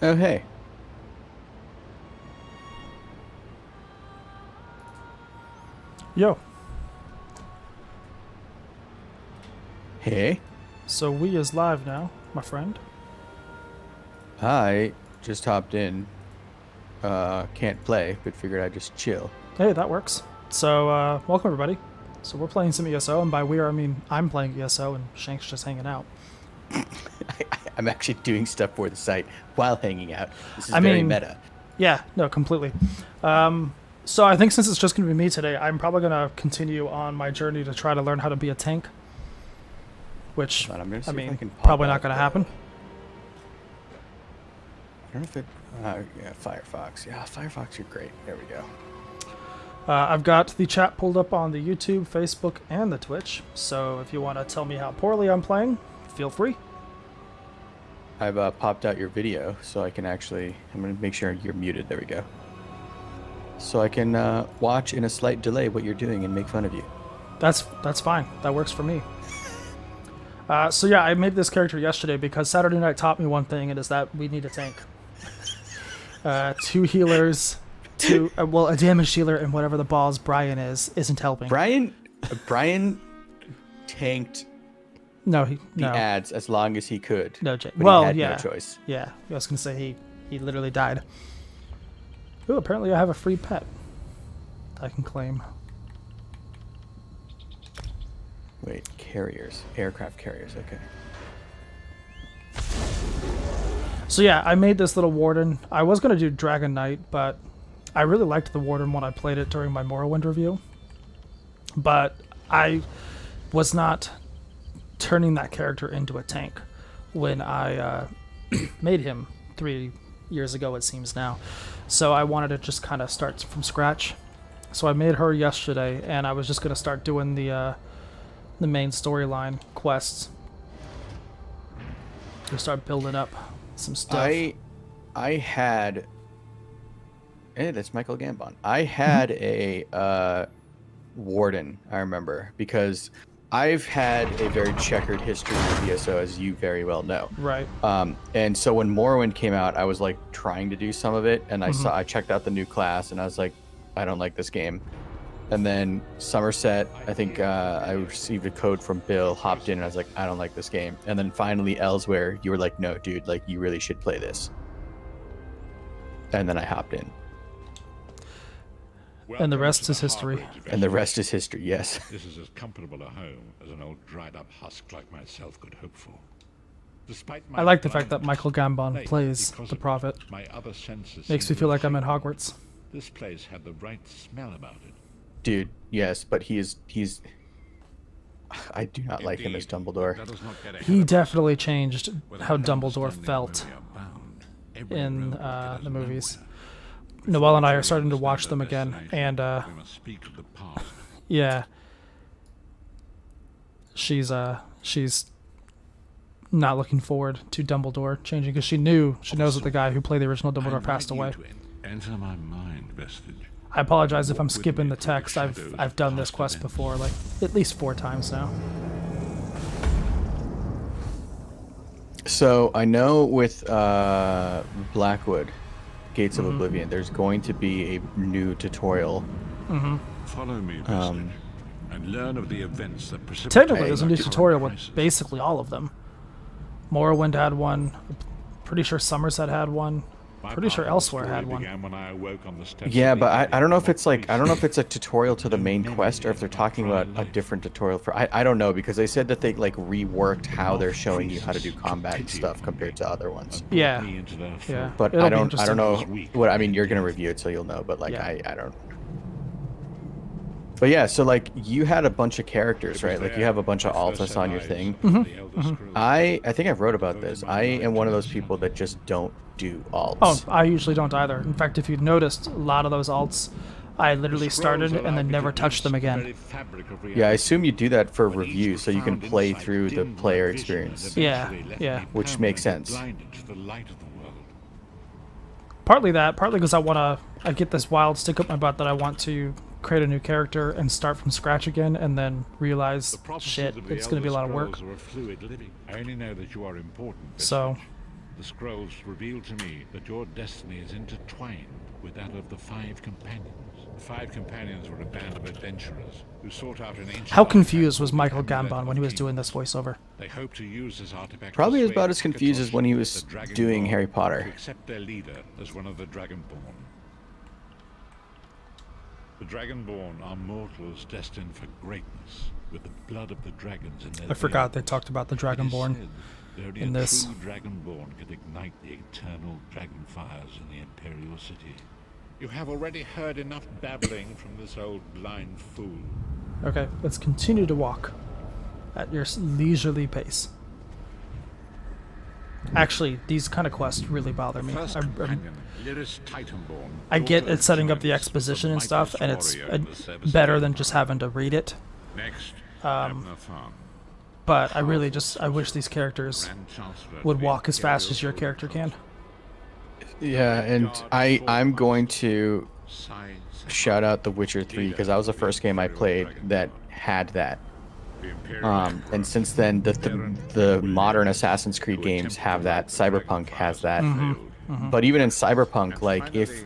Oh, hey. Yo, Hey. so we is live now, my friend. I just hopped in. Can't play, but figured I'd just chill. Hey, that works. So, welcome everybody. So we're playing some ESO, and by we I mean I'm playing ESO and Shank's just hanging out. I'm actually doing stuff for the site while hanging out. This is I very mean, meta. yeah, no, completely. So I think since it's just going to be me today, I'm probably going to continue on my journey to try to learn how to be a tank, which, Hold on, I'm gonna see I if I mean, can pop probably not out going to happen. I don't know if it. Yeah, Firefox. Yeah, Firefox, you're great. There we go. I've got the chat pulled up on the YouTube, Facebook, and the Twitch, so if you want to tell me how poorly I'm playing, feel free. I've popped out your video, so I can actually. I'm gonna make sure you're muted. There we go. So I can watch in a slight delay what you're doing and make fun of you. That's fine. That works for me. So yeah, I made this character yesterday because Saturday night taught me one thing, and is that we need a tank. 2 healers, a damage healer, and whatever the balls Brian isn't helping. Brian tanked No, the ads as long as he could. No, Jay. But Well, he had yeah, no choice. yeah. I was gonna say he literally died. Ooh, apparently I have a free pet I can claim. Wait, carriers, aircraft carriers. Okay. So yeah, I made this little warden. I was gonna do Dragon Knight, but I really liked the warden when I played it during my Morrowind review. But I was not turning that character into a tank when I made him 3 years ago, it seems now. So I wanted to just kind of start from scratch. So I made her yesterday, and I was just gonna start doing the main storyline quests. To start building up some stuff. I had. Hey, that's Michael Gambon. I had a warden. I remember because I've had a very checkered history with ESO, as you very well know. Right. And so when Morrowind came out, I was like trying to do some of it, and I checked out the new class, and I was like, I don't like this game. And then Somerset, I think I received a code from Bill, hopped in, and I was like, I don't like this game. And then finally Elsewhere, you were like, no, dude, like you really should play this. And then I hopped in. And the rest is history. And the rest is history, yes. This is as comfortable a home as an old dried-up husk like myself could hope for. Despite my I like the fact that Michael Gambon plays because the of Prophet. my other senses Makes me seemed feel to like I'm in shake. Hogwarts. This place had the right smell about it. Dude, yes, but he's I do not like him as Dumbledore. Let us not get ahead He of definitely changed without how an Dumbledore understanding felt where we are bound. Every in road will get us the movies. nowhere. Noelle and I Before are we starting to understand watch our them again, destination, and we must speak of the past. yeah, she's not looking forward to Dumbledore changing because she knows that the guy who played the original I Dumbledore invite passed you away. to enter my mind, Vestige. I apologize if I'm Walk with skipping me the through the text. shadows I've of done this past quest events. before, like at least 4 times now. So I know with Blackwood, Gates of Oblivion, there's going to be a new tutorial. Follow me, Vestige, and learn of the events that precipitate Technically, there's a our new current tutorial with crisis. basically all of them. Morrowind had one. Pretty sure Somerset had one. My Pretty sure part of the Elsewhere story had one. began when I awoke on the steps Yeah, of the but I Abbey don't know of if it's like I don't know if it's a tutorial to the main Many quest or if they're days of talking my about a life. different tutorial for I don't know because they said that they like reworked how they're showing you how to do combat and stuff compared to other ones. brought Yeah. me into their Yeah. fold. But It'll I be don't interesting. know Weak. what I mean. You're gonna review it, so you'll know. But like Yeah. I don't. But yeah, so like you had a bunch of characters, It was right? Like you there have a bunch of I first altas set on your eyes thing. on the Elder Scrolls. I think I've wrote about this. I am one of those people that just don't do alts. Oh, I usually don't either. In fact, if you've noticed, a lot of those alts, I literally started Scrolls and then allow me never to touched them glimpse the again. very fabric of Yeah, I reality. assume you do that for But each review, so you can profound play insight through the dimmed player my vision and experience. Yeah, eventually left yeah. me Which makes permanently sense. blinded to the light of the world. Partly that, partly because I get this wild stick up my butt that I want to create a new character and start from scratch again, and then realize, The prophecies shit, of the it's going to be a lot of Elder work. Scrolls are a fluid living. I only know that you are important. So, Vestige. The scrolls reveal to me that your destiny is intertwined with that of the Five Companions. The Five Companions were a band of adventurers who sought out an ancient How confused artifact was called the Michael Amulet Gambon of when he was Kings. doing this voiceover? They hope to use this artifact Probably to as about persuade as confused as Akatosh, when he was the Dragonborn, doing Harry to Potter. accept their leader as one of the Dragonborn. The Dragonborn are mortals destined for greatness, with the blood of the dragons in their I forgot they veins. talked about the It is Dragonborn said that only in a this. true Dragonborn could ignite the eternal dragon fires in the Imperial City. You have already heard enough babbling from this old blind fool. Okay, let's continue to walk at your leisurely pace. Actually, these kind of quests really bother me. First companion, Lyris Titanborn, I get daughter of it setting up the giants, exposition and was the stuff, and mightiest it's warrior in the service of better the than just Emperor. having to read it. Next, Um, Abner Tharn, But I really just, I wish these characters Grand Chancellor of would the walk as fast as your Imperial character can. Council. Yeah, and I'm going to shout out The Witcher 3 because that was the first game I played that had that. And since then, the modern Assassin's Creed games have that. Cyberpunk has that. But even in Cyberpunk, like if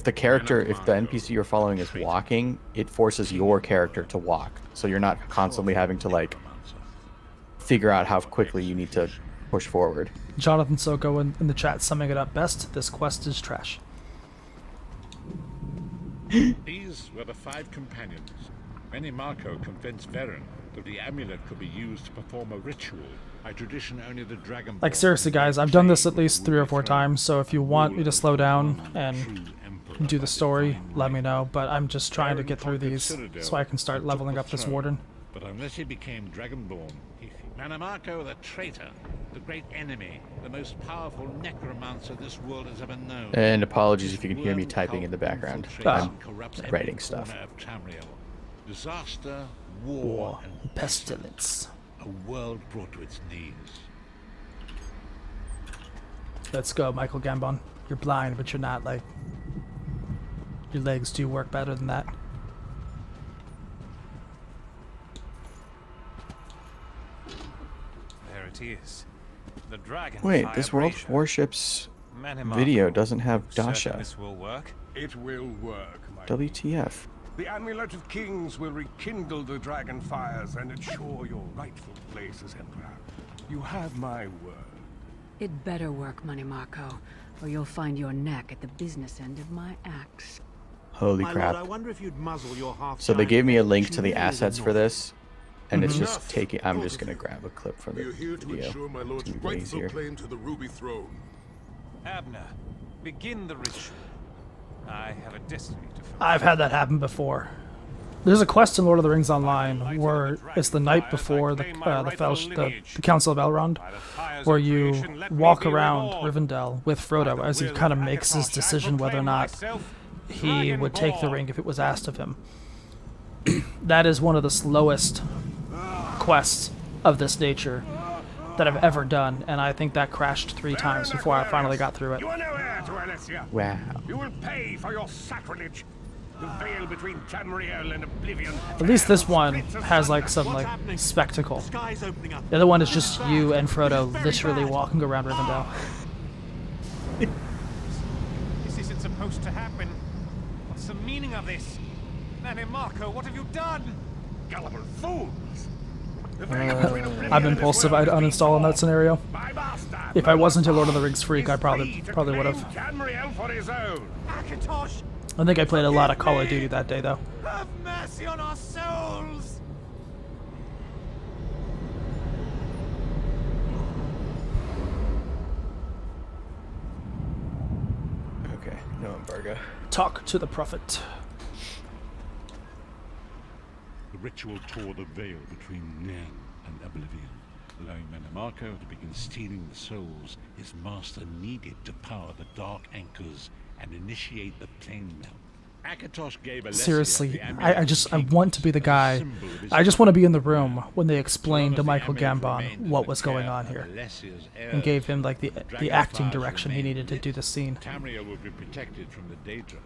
the NPC you're following is walking, it forces your character to walk, so you're not constantly having to like figure out how quickly you need to push forward. Jonathan Soko in the chat summing it up best. This quest is trash. These were the Five Companions. Many Marco convinced Varen that the amulet could be used to perform a ritual. By tradition, only the dragon. Like seriously, guys, I've done this at least 3 or 4 times. So if you want me to slow down and do the story, let me know. But I'm just trying to get through these so I can start leveling up this warden. But unless he became Dragonborn, Mannimarco the traitor, the great enemy, the most powerful necromancer this world has ever known. And apologies if you can hear me typing in the background. I'm writing stuff. Tamriel. Disaster, war, War, and pestilence. a world brought to its knees. Let's go, Michael Gambon. You're blind, but you're not, like... Your legs do work better than that. There it is. The dragon. Wait, this World of Warships video doesn't have Dasha. This will work. It will work, my WTF? The Amulet of Kings will rekindle the dragon fires and ensure your rightful place as Emperor. You have my word. It better work, Money Marco, or you'll find your neck at the business end of my axe. Holy My crap. lord, I wonder if you'd muzzle your So they gave me a link to the half-giant assets for north. this, and it's just Enough. taking. I'm just gonna grab a clip from We the are here to video. ensure my lord's It's gonna be rightful easier. claim to the Ruby Throne. Abner, begin the ritual. I have a destiny to fulfill. I've had that happen before. There's a quest in Lord of the Rings Online where it's the night before the Council of Elrond, where you walk around Rivendell with Frodo as he kind of makes his decision whether or not he would take the ring if it was asked of him. That is one of the slowest quests of this nature that I've ever done, and I think that crashed 3 times before I finally got through it. You are no heir to Alessia. Wow. You will pay for your sacrilege. The veil between Tamriel and oblivion. At least this one has like some like spectacle. Sky's opening up. The other one is just you and Frodo literally walking around Rivendell. This isn't supposed to happen. What's the meaning of this? Manny Marco, what have you done? Gullible fools. The veil between oblivion I'm and impulsive. this I'd world is uninstall in that torn. scenario. My bastard, If I wasn't a Lord of the Mother Rings freak, I is probably free to would claim have. Tamriel for his own. Akatosh, I think I played a lot of Call of Duty that day though. have mercy on our souls! Okay, no embargo. Talk to the prophet. The ritual tore the veil between Nen and oblivion, allowing Mannimarco to begin stealing the souls his master needed to power the dark anchors and initiate the plane melt. Akatosh gave Alessia Seriously, the Amulet I of just I Kings want to be the as a guy. symbol of his I just want to be in the power. room when they So explained long to as the Michael amulet Gambon remained in what the was going care on of here Alessia's and heirs, gave him like the dragon acting fires direction he remained needed to lit. do the scene. Tamriel would be protected from the Daedra.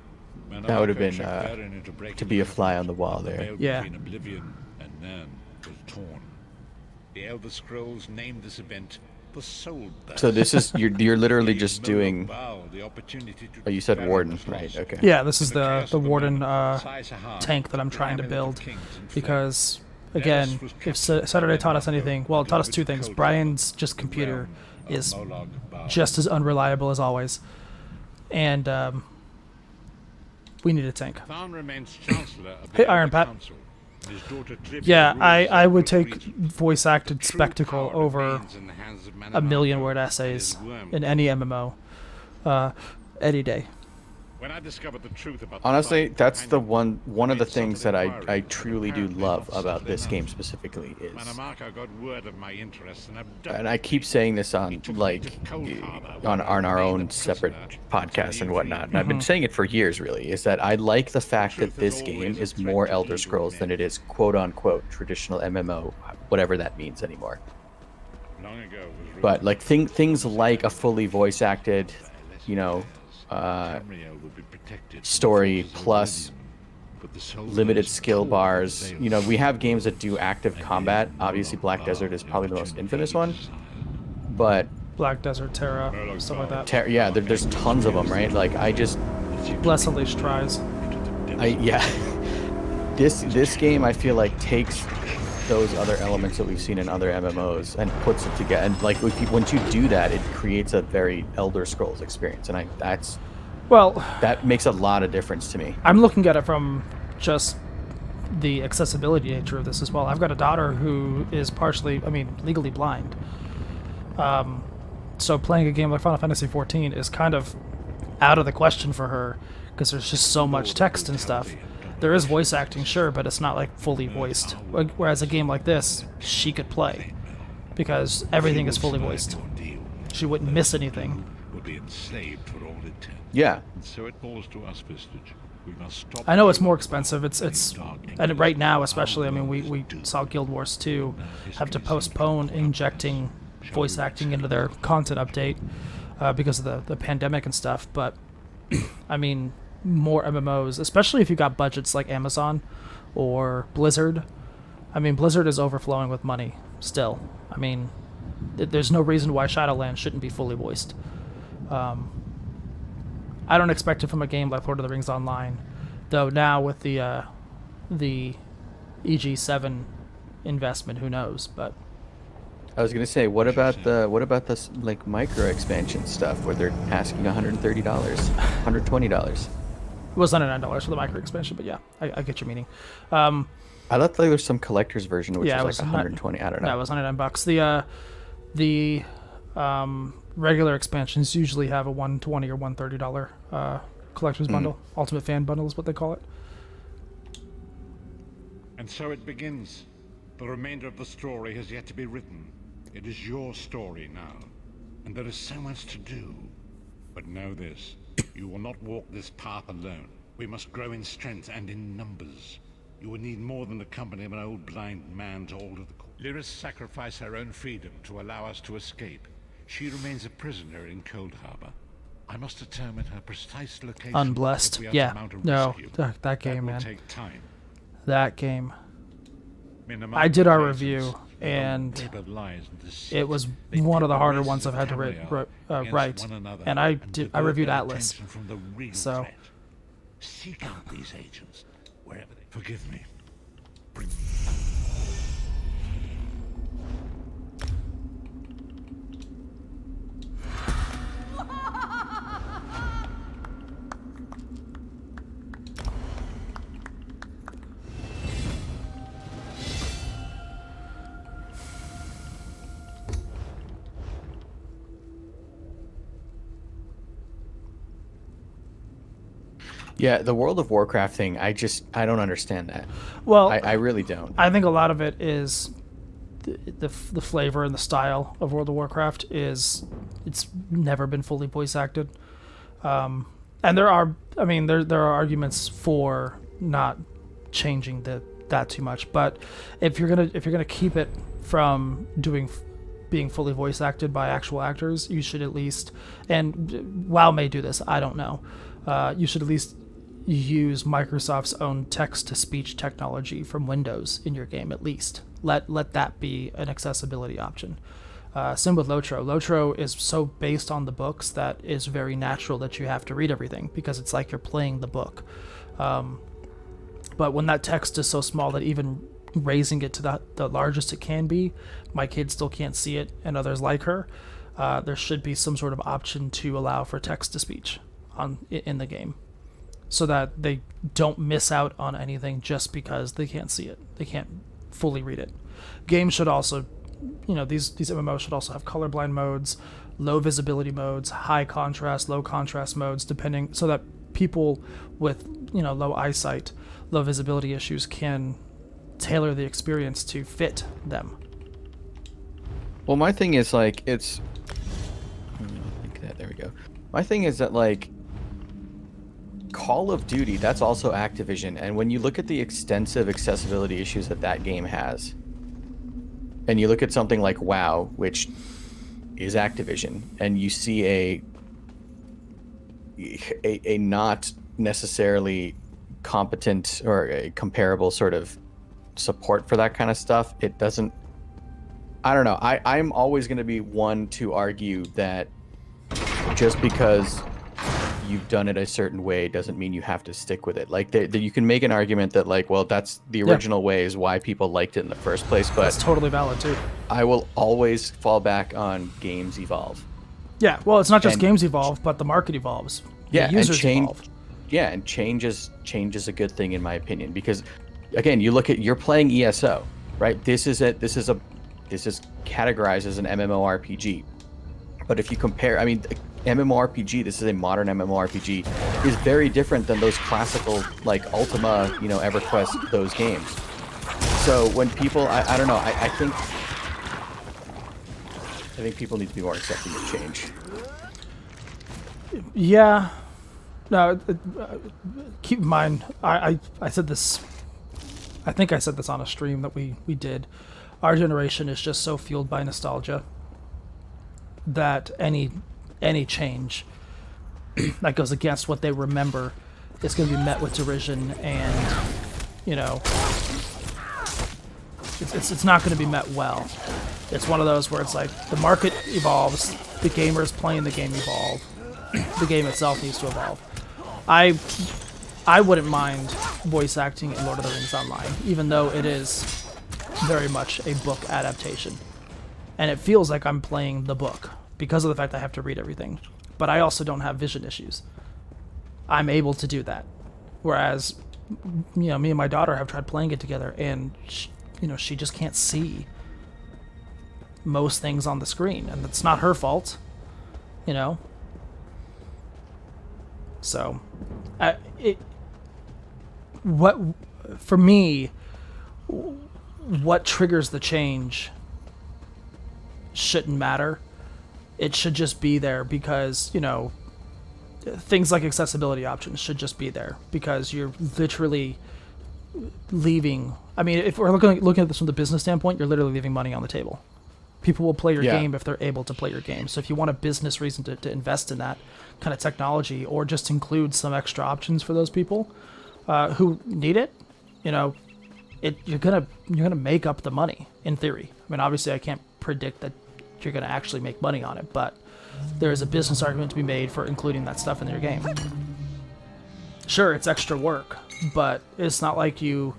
That would have Mannimarco been tricked Varen into breaking to be a the fly on the covenant, wall while the there. veil Yeah. between oblivion and Nen was torn. The Elder Scrolls named this event the soul. So this is you're literally just doing. The opportunity to Oh, you said ferret warden, the right? frost. Okay. Yeah, this is In the the chaos of the warden moment, size a heart, tank that I'm trying to the amulet of build kings and flames. because, again, if Saturday taught us anything, well, it taught us two things. Brian's just computer is just as unreliable as always, and we need a tank. Tharn remains Chancellor of the Hey, Iron Elder Pat. Council, and his daughter Trivia Yeah, rules I would Overlook take region. voice-acted True spectacle power over remains in the hands of a million-word Manamako essays and his worm in any MMO any day. When I discovered the truth about the Honestly, fight, that's the Tanya one of the made things subtle that inquiries, I but truly do apparently love not about subtle this enough. game specifically is, Manamako got word of my interest and abducted and I keep me. saying this He on took me like to Cold Harbor, on where I our remained own a separate prisoner podcasts until and you whatnot. freed And I've been saying it for years. Really, is that I like the fact that truth is this always game a is threat more to Elder evil Scrolls than men. it is quote unquote traditional MMO, whatever that means anymore. Long ago was But written like things like a fully voice acted, you know, Tamriel would be protected from story the forces of plus Oblivion, but the soul limited goes skill cold bars. with the You know, veil. we have games that do active And combat. yet Obviously, Moloch Black bowed Desert is the probably the most opportunity infamous he one. desired. But Black Desert, Terra, stuff like that. yeah, there's tons of them, right? Like I just, Bless Unleashed tries. yeah, this game I feel like takes those other elements that we've seen in other MMOs and puts it together. And like once you do that, it creates a very Elder Scrolls experience, and Well, that makes a lot of difference to me. I'm looking at it from just the accessibility nature of this as well. I've got a daughter who is legally blind. So playing a game like Final Fantasy XIV is kind of out of the question for her because there's just so much text and stuff. There is voice acting, sure, but it's not like fully voiced. Whereas a game like this, she could play because everything is fully voiced. She wouldn't miss anything. Would be enslaved for all eternity. Yeah, And so it falls to us, Vistage. We must stop. I know it's more expensive. It's and right now especially. I mean, we saw Guild Wars 2 have to postpone injecting voice acting into their content update because of the pandemic and stuff. But I mean, more MMOs, especially if you got budgets like Amazon or Blizzard. I mean, Blizzard is overflowing with money still. I mean, there's no reason why Shadowlands shouldn't be fully voiced. I don't expect it from a game like Lord of the Rings Online, though. Now with the EG7 investment, who knows? But I was gonna say, what about this like micro expansion stuff where they're asking $130, $120? it was $99 for the micro expansion. But yeah, I get your meaning. I thought there was some collector's version which Yeah, it was like was $120. I don't know. That was $99. The regular expansions usually have a $120 or $130 collector's bundle. Ultimate Fan Bundle is what they call it. And so it begins. The remainder of the story has yet to be written. It is your story now, and there is so much to do. But know this, you will not walk this path alone. We must grow in strength and in numbers. You will need more than the company of an old blind man to alter the course. Lyris sacrificed her own freedom to allow us to escape. She remains a prisoner in Cold Harbor. I must determine her precise location. Unblessed. if we are Yeah. to mount a No. rescue. That game, will man. take time. That game. Minimize I did our presence, review, the and paper lies and deceit. it was They one pit of the the harder races ones I've of had to Tamriel against write. one another And I divert reviewed their Atlas. attention from the real So- threat. Seek out these agents wherever they. Forgive me. Yeah, the World of Warcraft thing, I don't understand that. Well, I really don't. I think a lot of it is the flavor and the style of World of Warcraft is it's never been fully voice acted, and there are arguments for not changing that too much. But if you're gonna keep it from being fully voice acted by actual actors, you should at least, and WoW may do this, I don't know, you should at least use Microsoft's own text-to-speech technology from Windows in your game, at least. Let that be an accessibility option. Same with Lotro. Lotro is so based on the books that it's very natural that you have to read everything because it's like you're playing the book. But when that text is so small that even raising it to the largest it can be, my kid still can't see it, and others like her, there should be some sort of option to allow for text-to-speech in the game, so that they don't miss out on anything just because they can't see it. They can't fully read it. Games should also, these MMOs should also have colorblind modes, low visibility modes, high contrast, low contrast modes, depending, so that people with, low eyesight, low visibility issues can tailor the experience to fit them. Well, my thing is like there we go. My thing is that like Call of Duty, that's also Activision, and when you look at the extensive accessibility issues that game has, and you look at something like WoW, which is Activision, and you see a not necessarily competent or a comparable sort of support for that kind of stuff, it doesn't, I don't know, I'm always going to be one to argue that just because you've done it a certain way doesn't mean you have to stick with it. Like you can make an argument that like, well, that's the original way is why people liked it in the first place, but that's totally valid too. I will always fall back on games evolve. Yeah, well, it's not just games evolve, but the market evolves. Yeah, the users and change evolve. Yeah, and change is a good thing in my opinion, because again, you're playing ESO, right? This is categorized as an MMORPG. But if you compare, I mean, MMORPG, this is a modern MMORPG, is very different than those classical, like Ultima, EverQuest, those games. So when people, I don't know, I think people need to be more accepting of change. Yeah. No, keep in mind, I said this, I think I said this on a stream that we did. Our generation is just so fueled by nostalgia that any change that goes against what they remember is going to be met with derision, and it's not going to be met well. It's one of those where it's like the market evolves, the gamers playing the game evolve, the game itself needs to evolve. I wouldn't mind voice acting in Lord of the Rings Online, even though it is very much a book adaptation, and it feels like I'm playing the book because of the fact I have to read everything. But I also don't have vision issues. I'm able to do that. Whereas, me and my daughter have tried playing it together, and she just can't see most things on the screen, and it's not her fault, So, for me, what triggers the change shouldn't matter. It should just be there because, things like accessibility options should just be there because you're literally leaving. I mean, if we're looking at this from the business standpoint, you're literally leaving money on the table. People will play your game if they're able to play your game. So if you want a business reason to invest in that kind of technology, or just include some extra options for those people who need it, you're gonna make up the money in theory. I mean, obviously, I can't predict that you're going to actually make money on it, but there is a business argument to be made for including that stuff in your game. Sure, it's extra work, but it's not like you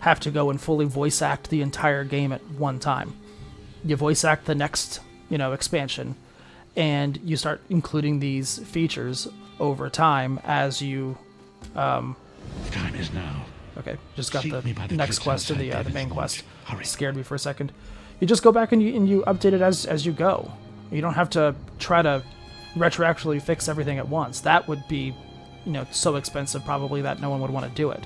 have to go and fully voice act the entire game at one time. You voice act the next, expansion, and you start including these features over time as you... The time is now. Okay, just got the next quest and the main quest. Scared me for a second. You just go back and you update it as you go. You don't have to try to retroactively fix everything at once. That would be, so expensive probably that no one would want to do it.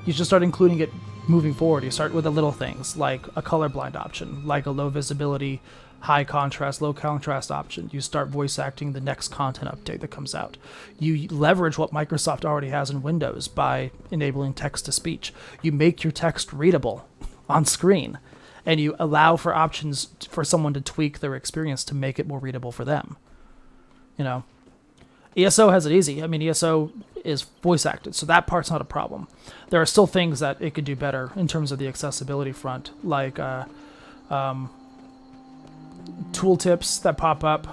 You just start including it moving forward. You start with the little things like a colorblind option, like a low visibility, high contrast, low contrast option. You start voice acting the next content update that comes out. You leverage what Microsoft already has in Windows by enabling text to speech. You make your text readable on screen, and you allow for options for someone to tweak their experience to make it more readable for them. ESO has it easy. I mean, ESO is voice acted, so that part's not a problem. There are still things that it could do better in terms of the accessibility front, like tooltips that pop up,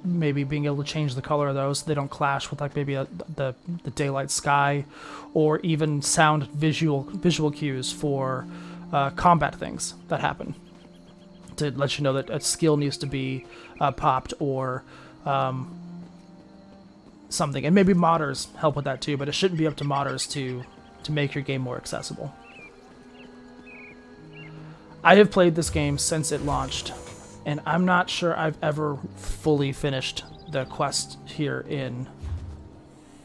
maybe being able to change the color of those so they don't clash with like maybe the daylight sky, or even sound visual cues for combat things that happen to let you know that a skill needs to be popped or something. And maybe modders help with that too, but it shouldn't be up to modders to make your game more accessible. I have played this game since it launched, and I'm not sure I've ever fully finished the quest here in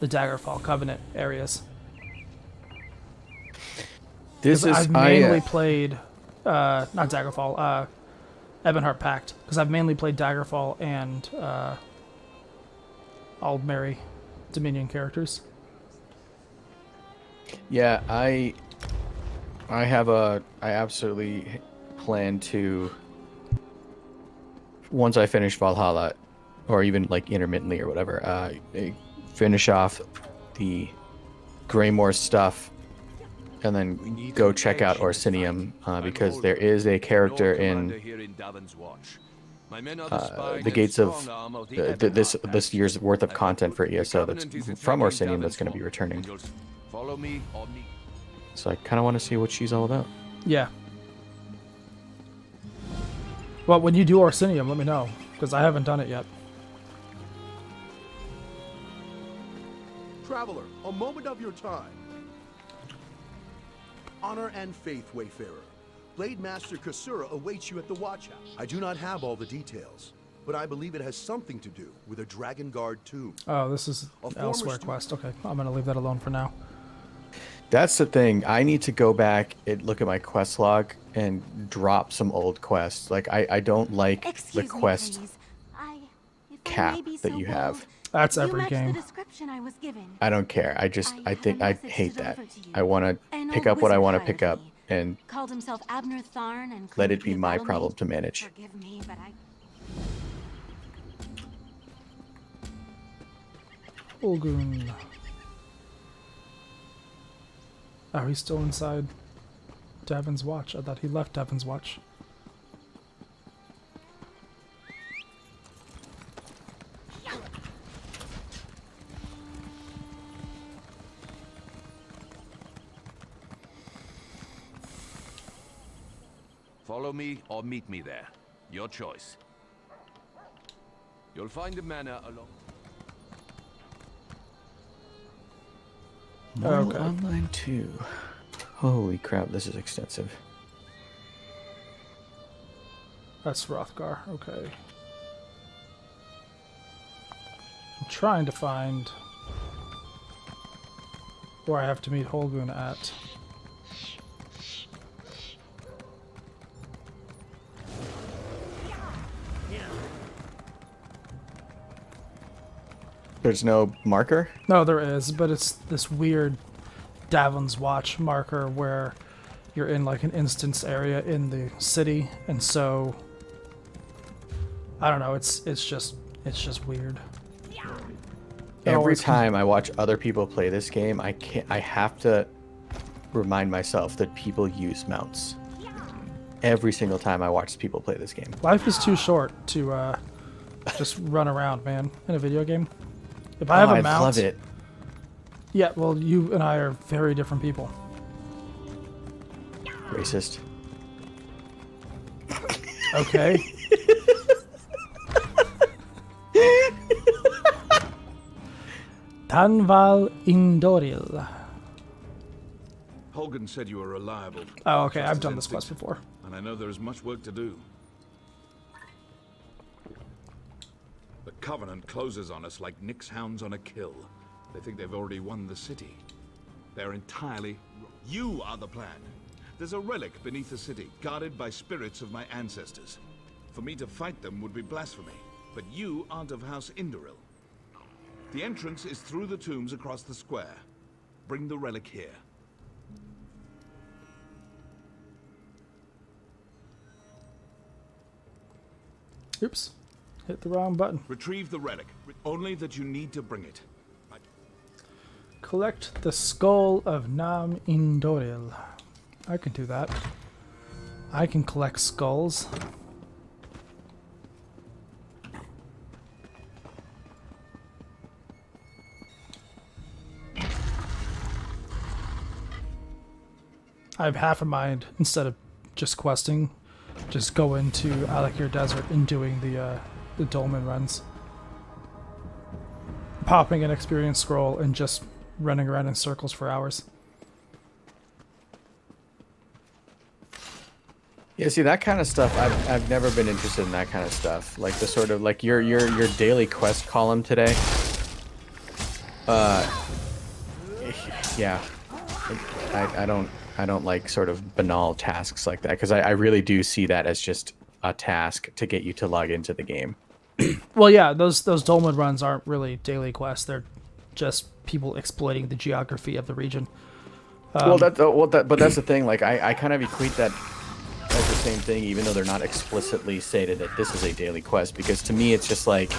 the Daggerfall Covenant areas. I've mainly played, not Daggerfall, Ebonheart Pact, because I've mainly played Daggerfall and Aldmeri Dominion characters. Yeah, I absolutely plan to, once I finish Valhalla, or even like intermittently or whatever, finish off the Greymoor stuff, and then go check out Orsinium, because there is a character in the gates of this year's worth of content for ESO that's from Orsinium that's going to be returning. So I kind of want to see what she's all about. Yeah. Well, when you do Orsinium, let me know, because I haven't done it yet. Traveler, a moment of your time. Honor and faith, Wayfarer. Blade Master Kasura awaits you at the Watch House. I do not have all the details, but I believe it has something to do with a Dragon Guard tomb. Oh, this is an elsewhere quest. Okay, I'm going to leave that alone for now. That's the thing. I need to go back and look at my quest log and drop some old quests. Like, I don't like the quest cap that you have. That's every game. I don't care. I hate that. I want to pick up what I want to pick up and let it be my problem to manage. Forgive me, but Olgun. Oh, he's still inside Davin's watch. I thought he left Davin's watch. Follow me or meet me there. Your choice. You'll find a manor along... Okay. Online 2. Holy crap, this is extensive. That's Hrothgar, okay. I'm trying to find where I have to meet Holgun at. There's no marker? No, there is, but it's this weird Davin's Watch marker where you're in like an instance area in the city, and so I don't know, it's just weird. Every time I watch other people play this game, I have to remind myself that people use mounts. Every single time I watch people play this game. Life is too short to just run around, man, in a video game. If I have a mount, I love it. Yeah, well, you and I are very different people. Racist. Okay. Tanval Indoril. Holgan said you were reliable. Oh, okay, I've done this quest before. And I know there is much work to do. The Covenant closes on us like Nick's hounds on a kill. They think they've already won the city. They're entirely... You are the plan. There's a relic beneath the city, guarded by spirits of my ancestors. For me to fight them would be blasphemy. But you aren't of House Indoril. The entrance is through the tombs across the square. Bring the relic here. Oops. Hit the wrong button. Retrieve the relic. Only that you need to bring it. Collect the skull of Nam Indoril. I can do that. I can collect skulls. I have half a mind, instead of just questing, just go into Alakir Desert and doing the dolmen runs. Popping an experience scroll and just running around in circles for hours. Yeah, see that kind of stuff. I've never been interested in that kind of stuff. Like the sort of like your daily quest column today. Yeah, I don't like sort of banal tasks like that, because I really do see that as just a task to get you to log into the game. Well, yeah, those dolmen runs aren't really daily quests. They're just people exploiting the geography of the region. But that's the thing. Like I kind of equate that as the same thing, even though they're not explicitly stated that this is a daily quest. Because to me, it's just like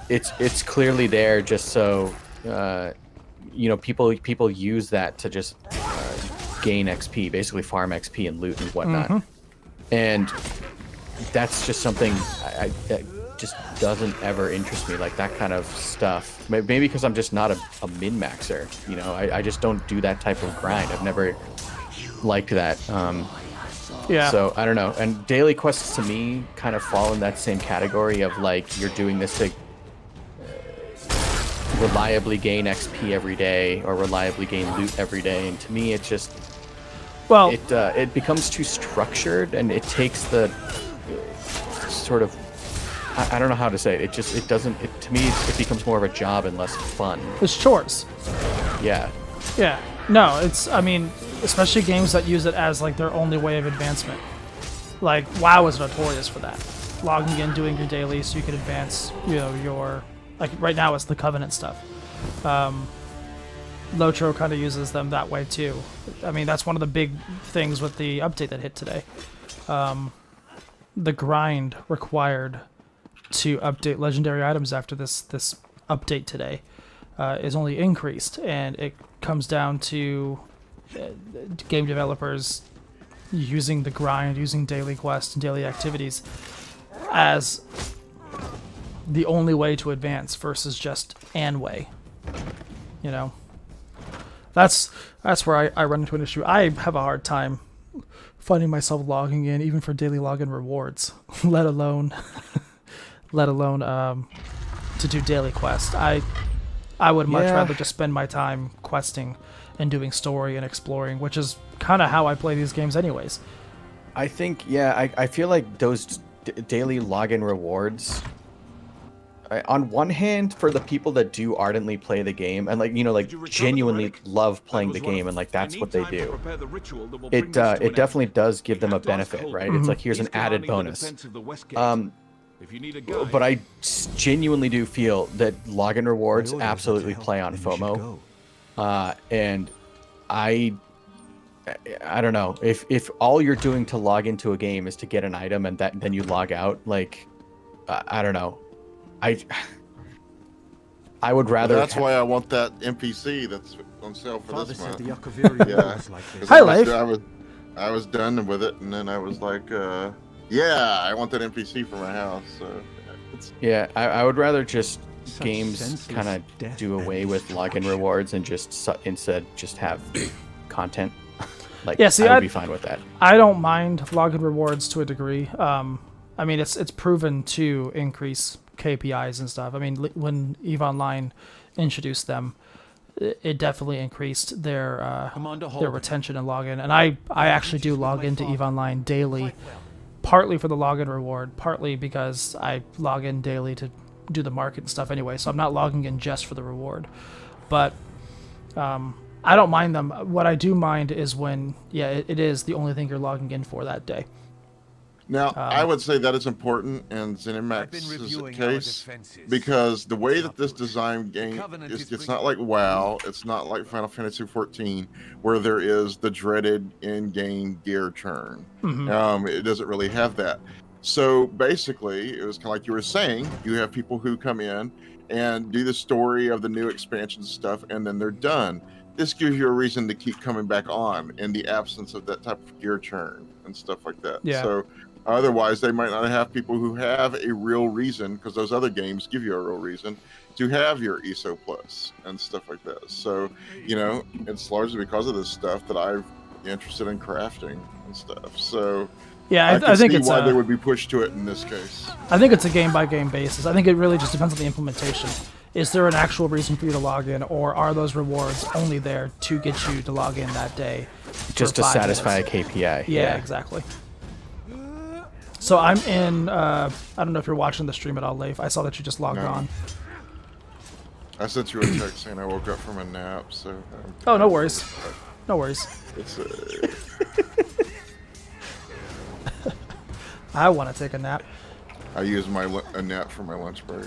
it's clearly there just so people use that to just gain XP, basically farm XP and loot and whatnot. And that's just something that just doesn't ever interest me, like that kind of stuff. Maybe because I'm just not a min-maxer, I just don't do that type of grind. I've never liked that. Yeah. So I don't know. And daily quests to me kind of fall in that same category of like you're doing this to reliably gain XP every day or reliably gain loot every day. And to me, it's just it becomes too structured, and it takes the sort of I don't know how to say it. To me it becomes more of a job and less fun. It's chores. Yeah. Yeah. No, I mean, especially games that use it as like their only way of advancement. Like WoW is notorious for that. Logging in, doing your daily so you can advance, your like right now it's the Covenant stuff. Lotro kind of uses them that way too. I mean, that's one of the big things with the update that hit today. The grind required to update legendary items after this update today is only increased, and it comes down to game developers using the grind, using daily quests and daily activities as the only way to advance versus just an way. That's where I run into an issue. I have a hard time finding myself logging in, even for daily login rewards, let alone to do daily quests. I would much rather just spend my time questing and doing story and exploring, which is kind of how I play these games anyways. I think, I feel like those daily login rewards, on one hand, for the people that do ardently play the game and genuinely love playing the game, and that's what they do, it definitely does give them a benefit, right? It's like, here's an added bonus. But I genuinely do feel that login rewards absolutely play on FOMO. And I don't know, if all you're doing to log into a game is to get an item and then you log out, I don't know. I would rather. Well, that's why I want that NPC that's on sale for this month. Yeah. Hi, Life. I was done with it, and then I was like, I want that NPC for my house. So I would rather just games kind of do away with login rewards and just instead just have content. I would be fine with that. I don't mind login rewards to a degree. I mean, it's proven to increase KPIs and stuff. I mean, when EVE Online introduced them, it definitely increased their retention and login. And I actually do log into EVE Online daily, partly for the login reward, partly because I log in daily to do the market and stuff anyway. So I'm not logging in just for the reward. But I don't mind them. What I do mind is when, it is the only thing you're logging in for that day. Now, I would say that is important in ZeniMax's case, because the way that this design game is, it's not like WoW, it's not like Final Fantasy XIV, where there is the dreaded in-game gear churn. It doesn't really have that. So basically, it was kind of like you were saying, you have people who come in and do the story of the new expansion stuff, and then they're done. This gives you a reason to keep coming back on in the absence of that type of gear churn and stuff like that. Yeah. So otherwise, they might not have people who have a real reason, because those other games give you a real reason to have your ESO Plus and stuff like that. So, it's largely because of this stuff that I've interested in crafting and stuff. So yeah, I can think see it's why they would be pushed to it in this case. I think it's a game-by-game basis. I think it really just depends on the implementation. Is there an actual reason for you to log in, or are those rewards only there to get you to log in that day? Just to satisfy minutes? a KPI. Yeah, exactly. So I'm in, I don't know if you're watching the stream at all, Leif. I saw that you just logged on. I sent you a text saying I woke up from a nap, so... Oh, no worries. No worries. It's, I want to take a nap. I use a nap for my lunch break.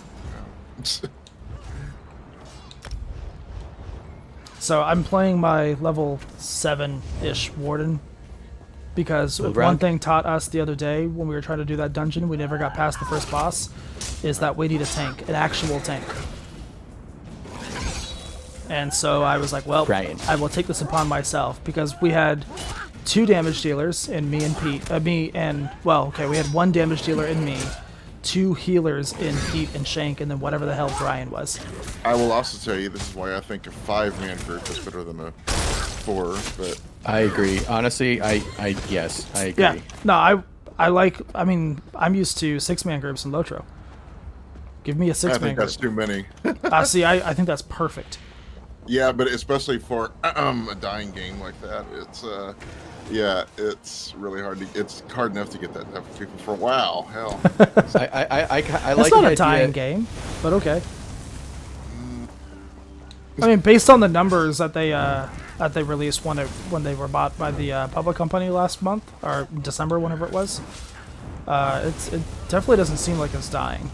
So I'm playing my level 7-ish warden because Round. one thing taught us the other day when we were trying to do that dungeon, we never got past the first boss, is that we need a tank, an actual tank. And so I was like, well, Brian. I will take this upon myself because we had 2 damage dealers in me and Pete, we had 1 damage dealer in me, 2 healers in Pete and Shank, and then whatever the hell Brian was. I will also tell you, this is why I think a 5-man group is better than a 4, but... I agree. Honestly, yes, I agree. Yeah, no, I'm used to 6-man groups in Lotro. Give me a 6-man I think group. that's too many. See, I think that's perfect. Yeah, but especially for a dying game like that, it's it's really hard it's hard enough to get that type of people for WoW. Hell, I That's like not the a dying idea. game, but okay. I mean, based on the numbers that they released when they were bought by the public company last month or December, whenever it was, it definitely doesn't seem like it's dying.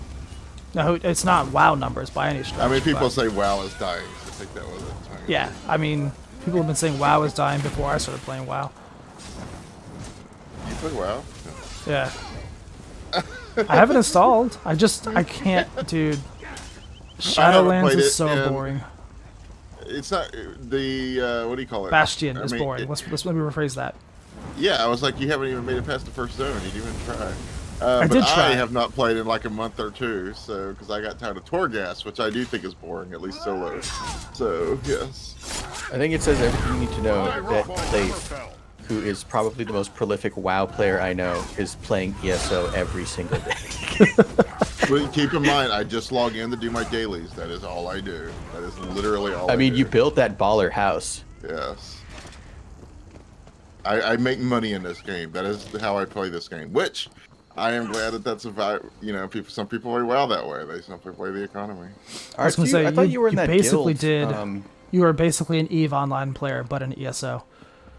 No, it's not WoW numbers by any stretch. I mean, people but- say WoW is dying, so take that with it. Yeah, I mean, people have been saying WoW is dying before I started playing WoW. You play WoW? Yeah. I have it installed. I can't, dude. Shadowlands played is it, so and boring. It's not the what do you call it? Bastion I is mean, boring. Let's let me rephrase that. Yeah, I was like, you haven't even made it past the first zone. You didn't even try. I But did try. I have not played in like a month or 2, so because I got tired of Torghast, which I do think is boring, at least solo. So yes. I think it says everything you need to know that Leif, who is probably the most prolific WoW player I know, is playing ESO every single day. But keep in mind, I just log in to do my dailies. That is all I do. That is literally all I mean, do. you built that baller house. Yes. I make money in this game. That is how I play this game. Which I am glad that that's some people play WoW that way. They simply play the economy. I was gonna say, I thought you were in that basically guild. You were basically an EVE Online player, but an ESO.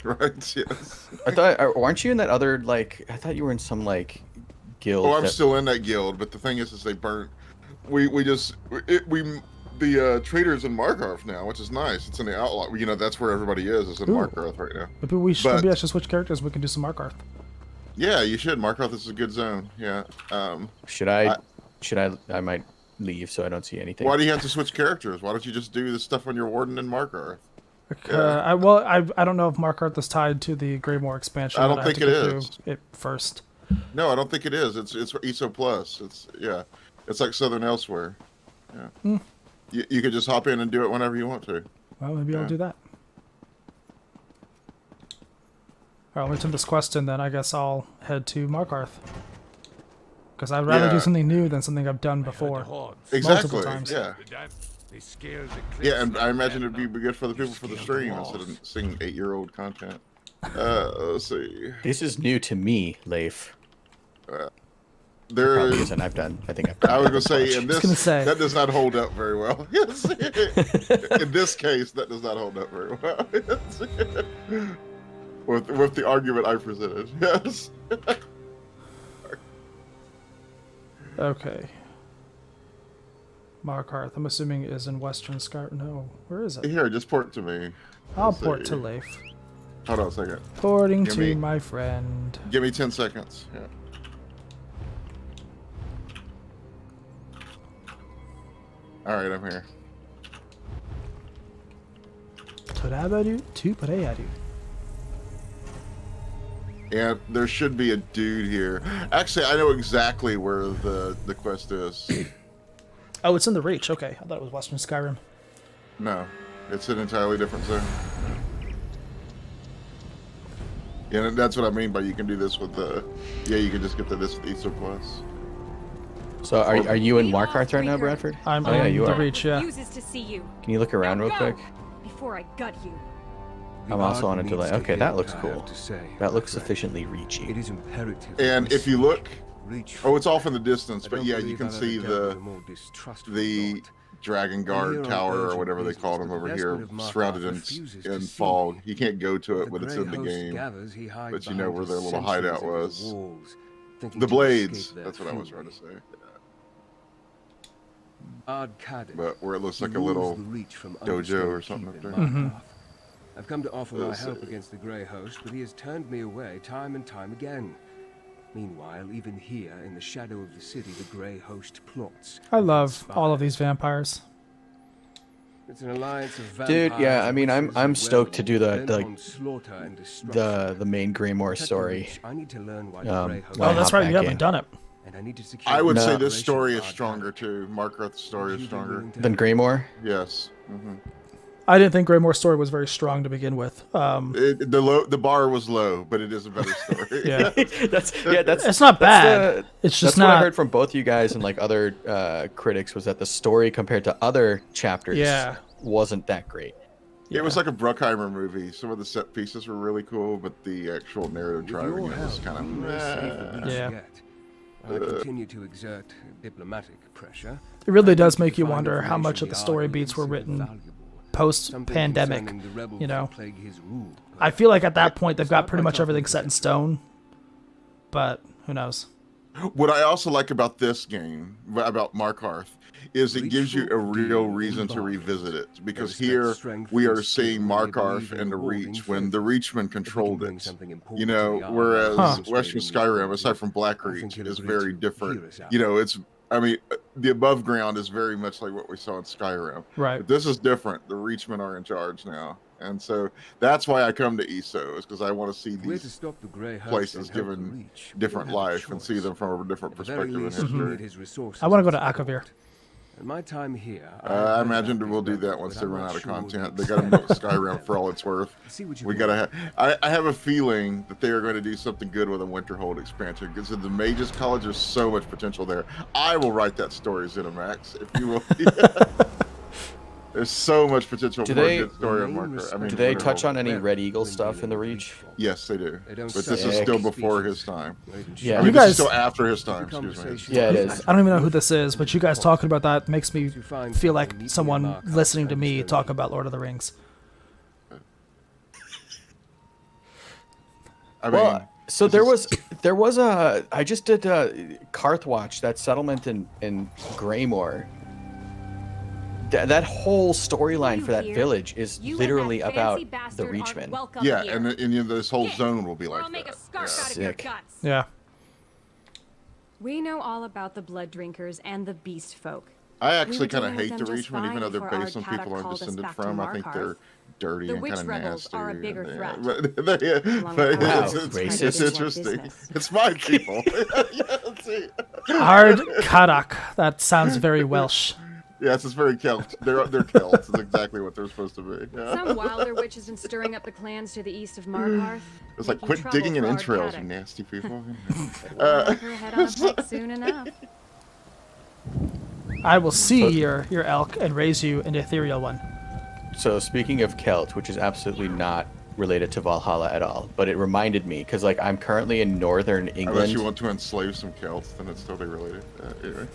Right. Yes. I thought, weren't you in that other I thought you were in some guild. Oh, I'm still in that guild, but the thing is they burnt. The traders in Markarth now, which is nice. It's in the Outlaw. That's where everybody is in Markarth right now. Maybe I should switch characters. We can do some Markarth. Yeah, you should. Markarth is a good zone. Yeah. Should I? I might leave so I don't see anything. Why do you have to switch characters? Why don't you just do the stuff when you're Warden in Markarth? I don't know if Markarth is tied to the Greymoor expansion. I don't think it is. It first. No, I don't think it is. It's ESO Plus. It's like Southern Elsewhere. Yeah. You could just hop in and do it whenever you want to. Well, maybe I'll do that. Alright, let me turn this quest in, then I guess I'll head to Markarth. Because I'd rather do something new than something I've done before. Exactly. Times. Yeah. Yeah, and I imagine it'd be good for the people for the stream instead of seeing 8-year-old content. Let's see. This is new to me, Leif. There Probably is. isn't. I was gonna say that does not hold up very well. Yes. In this case, that does not hold up very well. With the argument I presented. Yes. Okay. Markarth, I'm assuming is in Western Sky. No, where is it? Here, just port to me. I'll port to Leif. Hold on a second. Porting to my friend. Give me 10 seconds. Yeah. All right, I'm here. Torabadu to Pareadu. Yeah, there should be a dude here. Actually, I know exactly where the quest is. Oh, it's in the Reach. Okay, I thought it was Western Skyrim. No, it's an entirely different zone. Yeah, and that's what I mean by you can do this with the. Yeah, you can just get to this with ESO quests. So are you in Markarth right now, Bradford? I'm yeah, in you the are. Reach, yeah. Uses to see you. Can you look around real quick? Before I gut you. I'm also on a delay. Okay, that looks cool. That looks It sufficiently reachy. is imperative. And if you look, Reach. it's off in the distance, I but don't yeah, you believe can I've see ever dealt with a more distrustful the lot. Dragon I'm Guard here on Tower or urgent whatever they business, call them but over the here, despot of Markarth surrounded refuses to in see fog. me. You can't go to it The when it's grey in the host game, gathers, he hides but you know behind where the their little sentries hideout of his was. walls, thinking The to Blades. escape their That's what I was fury. trying to say. Ard Kadin, But where it looks he like a rules little the Reach from dojo undisturbed or something keep up in there. Markarth. I've come to offer my Let's help see. against the Grey Host, but he has turned me away time and time again. Meanwhile, even here, in the shadow of the city, the Grey Host plots. I love all of these vampires. It's an alliance of Dude, yeah, vampires, I mean, I'm witches, stoked to do werewolves, the bent on slaughter and destruction. the main Greymoor To protect the story. Reach, I need to learn why the Grey Host when I Oh, that's hop right. You back haven't in. done it. and I need to secure I would the say No. this operation story of is Ard stronger Kadin. too. Markarth's story is Would you be stronger. willing to Then help? Greymoor? Yes. I didn't think Greymoor's story was very strong to begin with. The bar was low, but it is a better story. Yeah. that's It's not bad. the- It's just that's what I not. heard from both you guys and like other critics was that the story compared to other chapters Yeah. wasn't that great. It was like a Bruckheimer movie. Some of the set pieces were really cool, but the actual narrative With driving your it was help, kind we may save the of. Reach Yeah. yet. I continue to exert diplomatic pressure. It really I does need make to you find wonder how much of information the story the beats were Ark written consider valuable. Something post-pandemic. concerning the rebels You know, who plague his rule. I feel like at that point they've got Start pretty by much talking everything to set in them. stone. But who knows? What I also like about this game, about Markarth, is it gives you a real reason to revisit it. Because here we are seeing Markarth and the Reach when the Reachmen controlled it. You know, whereas Western Skyrim, aside from Black Reach, is very different. You know, I mean, the above ground is very much like what we saw in Skyrim. Right. But this is different. The Reachmen are in charge now. And so that's why I come to ESO, is because I want to see We're to these stop the Grey Host places and help the given Reach. We different don't have a life and see choice. them from a different At the very perspective in least, we history. need his resources I want to go to and Akavir. support. In my time here, I imagine we'll do that once they run out of content. They got to milk Skyrim for all it's worth. We got to have. I have a feeling that they are going to do something good with a Winterhold expansion because in the Mages College, there's so much potential there. I will write that story, Zenimax, if you will. There's so much potential Do for they- a good story of Markarth. I mean, Do they Winterhold. touch on any Red Eagle stuff in the Reach? Yes, they do. They don't But this say is still X before species. his time. Yeah. I mean, You this guys- is still after his time. Excuse me. Yeah, it is. I don't even know who this is, but you guys talking about that makes me feel like someone listening to me talk about Lord of the Rings. I mean, Well, so there was a I just did Karthwatch, that settlement in Greymoor. That whole storyline for that here? village is You and literally that about fancy the bastard aren't Reachmen. welcome yeah, here. and you know, this whole Yeah, zone will be or I'll like make that. a scarf Yeah. out of your Sick. guts. Yeah. We know all about the blood drinkers and the beast folk. I We actually were kind of dealing with hate the them just Reachmen, even fine though they're before based on Ard people Kaddock I'm called us descended back to from. I think Markarth. they're dirty The and witch kind of rebels nasty. are a bigger and, threat. But, yeah, Along but with Wow, ours, it's trying to racist. get into our interesting. business. It's my people. Yeah, see. Ard Kaddock. That sounds very Welsh. Yes, it's very Celt. They're Celts. It's exactly what they're supposed to be. Yeah. Some wilder witches and stirring up the clans to the east of Markarth. It's like, making quit trouble digging in for Ard entrails, you Kaddock. nasty people. We'll have her head on a pike soon enough. I will see your elk and raise you an ethereal one. So speaking of Celt, which is absolutely not related to Valhalla at all, but it reminded me because like I'm currently in northern Unless England. you want to enslave some Celts, then it's totally related. Anyway.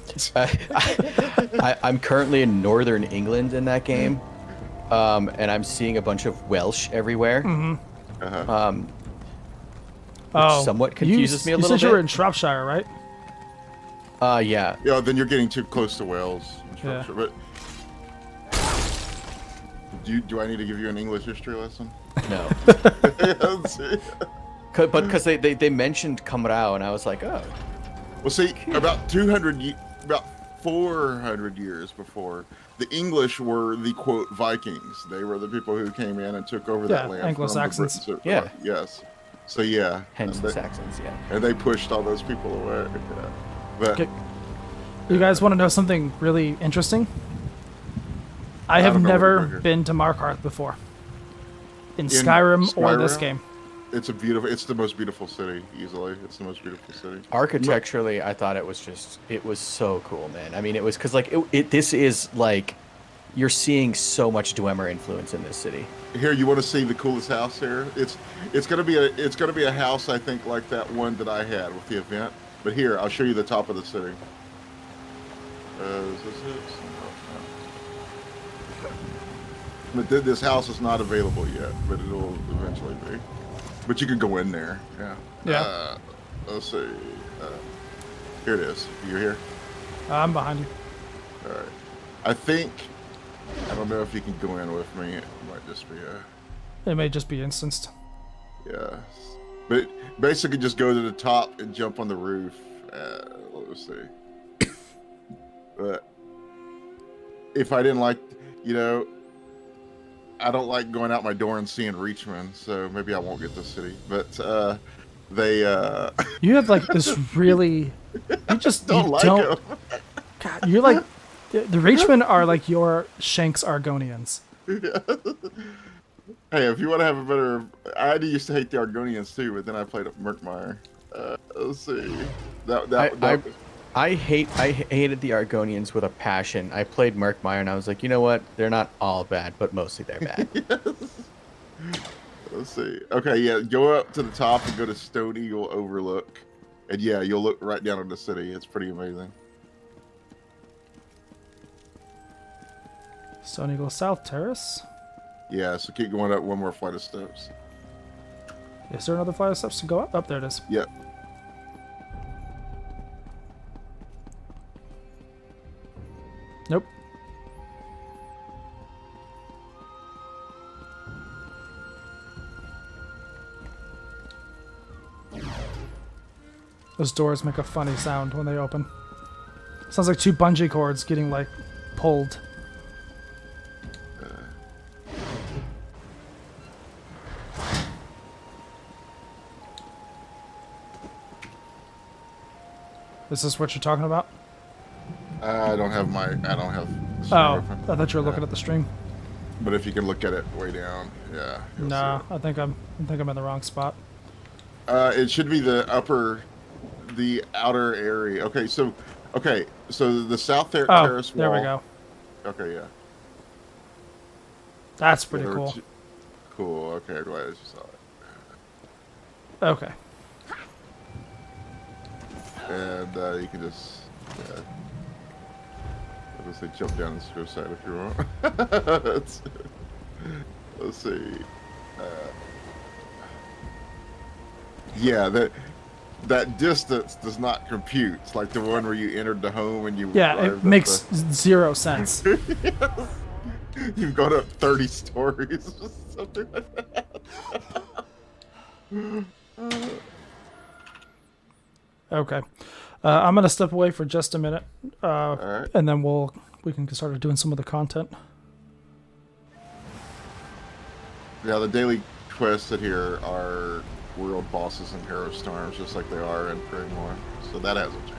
I'm currently in northern England in that game, and I'm seeing a bunch of Welsh everywhere. Oh, somewhat confuses me a you little said you were bit. in Shropshire, right? Yeah. Yeah, then you're getting too close to Wales. Yeah. But do I need to give you an English history lesson? No. Let's see. But because they mentioned Cymrao, and I was like, oh. Well, see, about 400 years before, the English were the quote Vikings. They were the people who came in and took over that land. Anglo-Saxons. From the Yeah. Britons. Yes. So yeah. Hence and the they, Saxons, yeah. and they pushed all those people away. Yeah. But Okay. You guys want to know something really interesting? I have don't know what never we're here. been to Markarth before. In Skyrim or this Skyrim? game. It's a beautiful. It's the most beautiful city, easily. It's the most beautiful city. Architecturally, I thought it was so cool, man. I mean, it was because like this is like you're seeing so much Dwemer influence in this city. Here, you want to see the coolest house here? It's gonna be a house, I think, like that one that I had with the event. But here, I'll show you the top of the city. Is this it? But this house is not available yet, but it'll eventually be. But you can go in there. Yeah. Yeah. Let's see. Here it is. You here? I'm behind you. All right. I think. I don't know if you can go in with me. It might just be It may just be instanced. Yeah. But basically, just go to the top and jump on the roof. Let's see. But if I didn't like, I don't like going out my door and seeing Reachman, so maybe I won't get the city. But they. You have like this really. You just don't you like don't. them. God, you're like the Reachmen are like your Shanks Argonians. Hey, if you want to have a better, I used to hate the Argonians too, but then I played up Murkmire. Let's see. I hated the Argonians with a passion. I played Murkmire and I was like, you know what? They're not all bad, but mostly they're bad. Yes. Let's see. Okay, yeah, go up to the top and go to Stone Eagle Overlook. And yeah, you'll look right down on the city. It's pretty amazing. Stone Eagle South Terrace. Yeah, so keep going up one more flight of steps. Is there another flight of steps to go up? Up there it is. Yep. Nope. Those doors make a funny sound when they open. Sounds like two bungee cords getting like pulled. Is this what you're talking about? I don't have. Oh, I thought you were looking at the stream. But if you can look at it way down, yeah. No, I think I'm in the wrong spot. It should be the outer area. Okay, so the south terrace wall. There we go. Okay, yeah. That's pretty cool. Cool. Okay, I'm glad you saw it. Okay. And you can just, I'll just say jump down the screw side if you want. Let's see. Yeah, that distance does not compute. It's like the one where you entered the home and you. Yeah, it makes zero sense. You've gone up 30 stories or something like that. Okay. I'm gonna step away for just a minute, right. and then we can start doing some of the content. Yeah, the daily quests that here are world bosses and hero storms, just like they are in Greymoor. So that hasn't changed.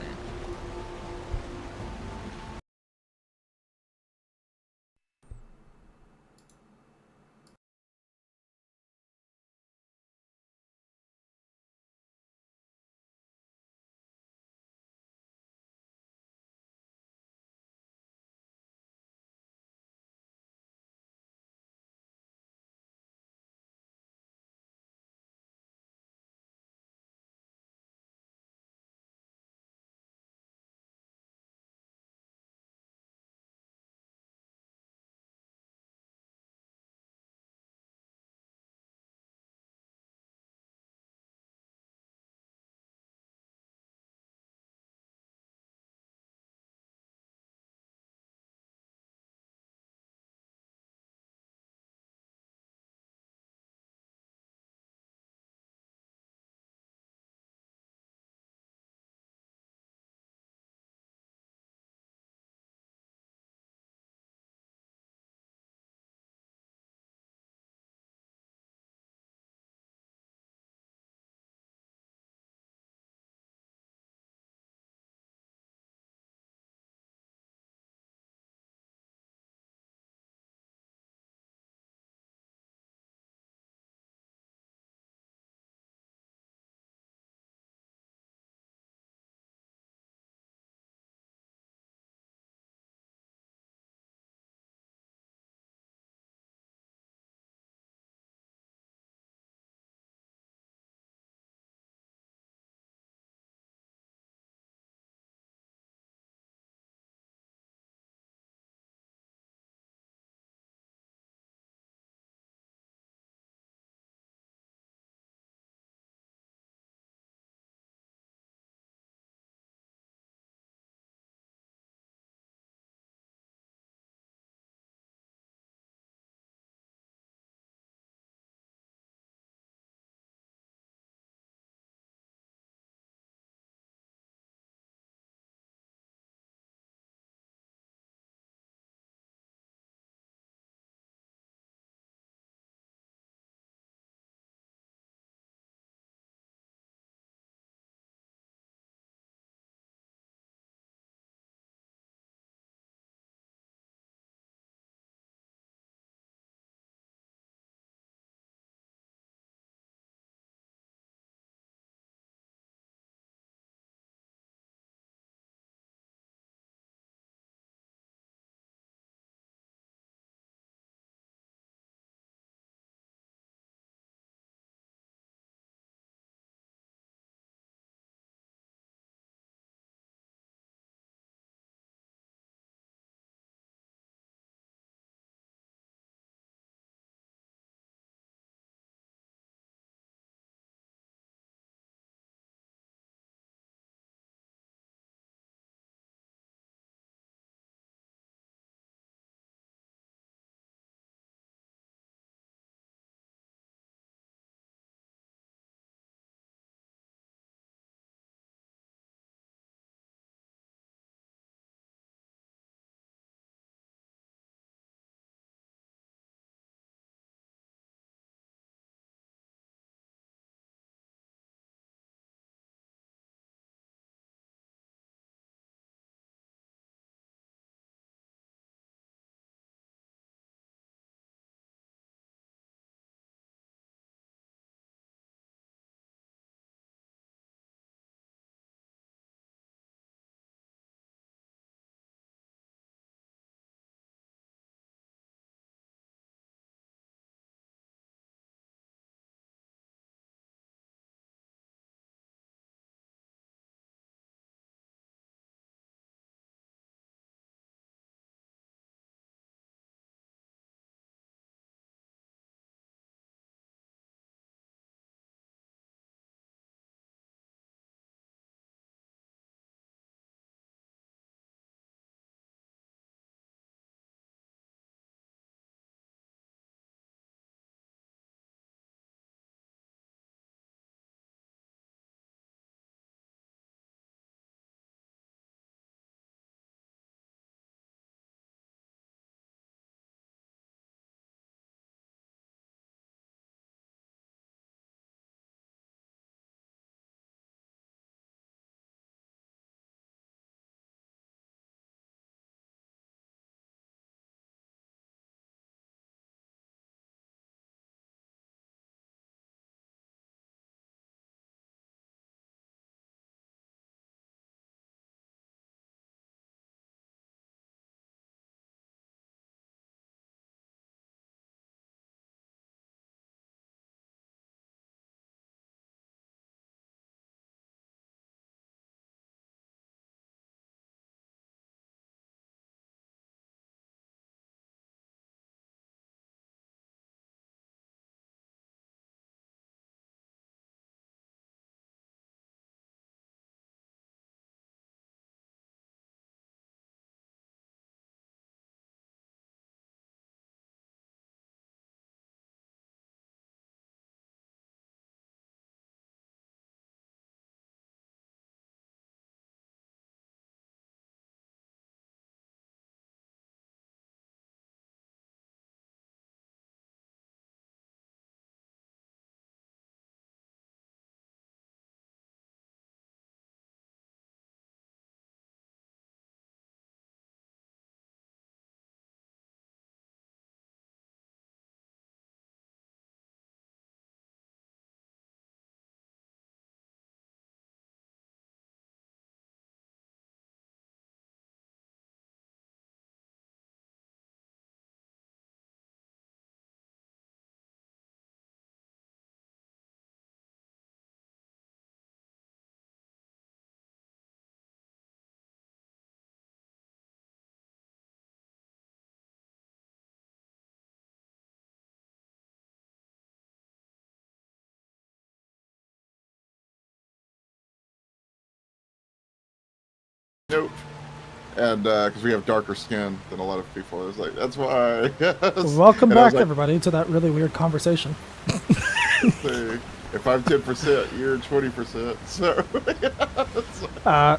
And because we have darker skin than a lot of people, it's like that's why. Welcome And I was back, like, everybody, to that really weird conversation. see, if I'm 10%, you're 20%. So,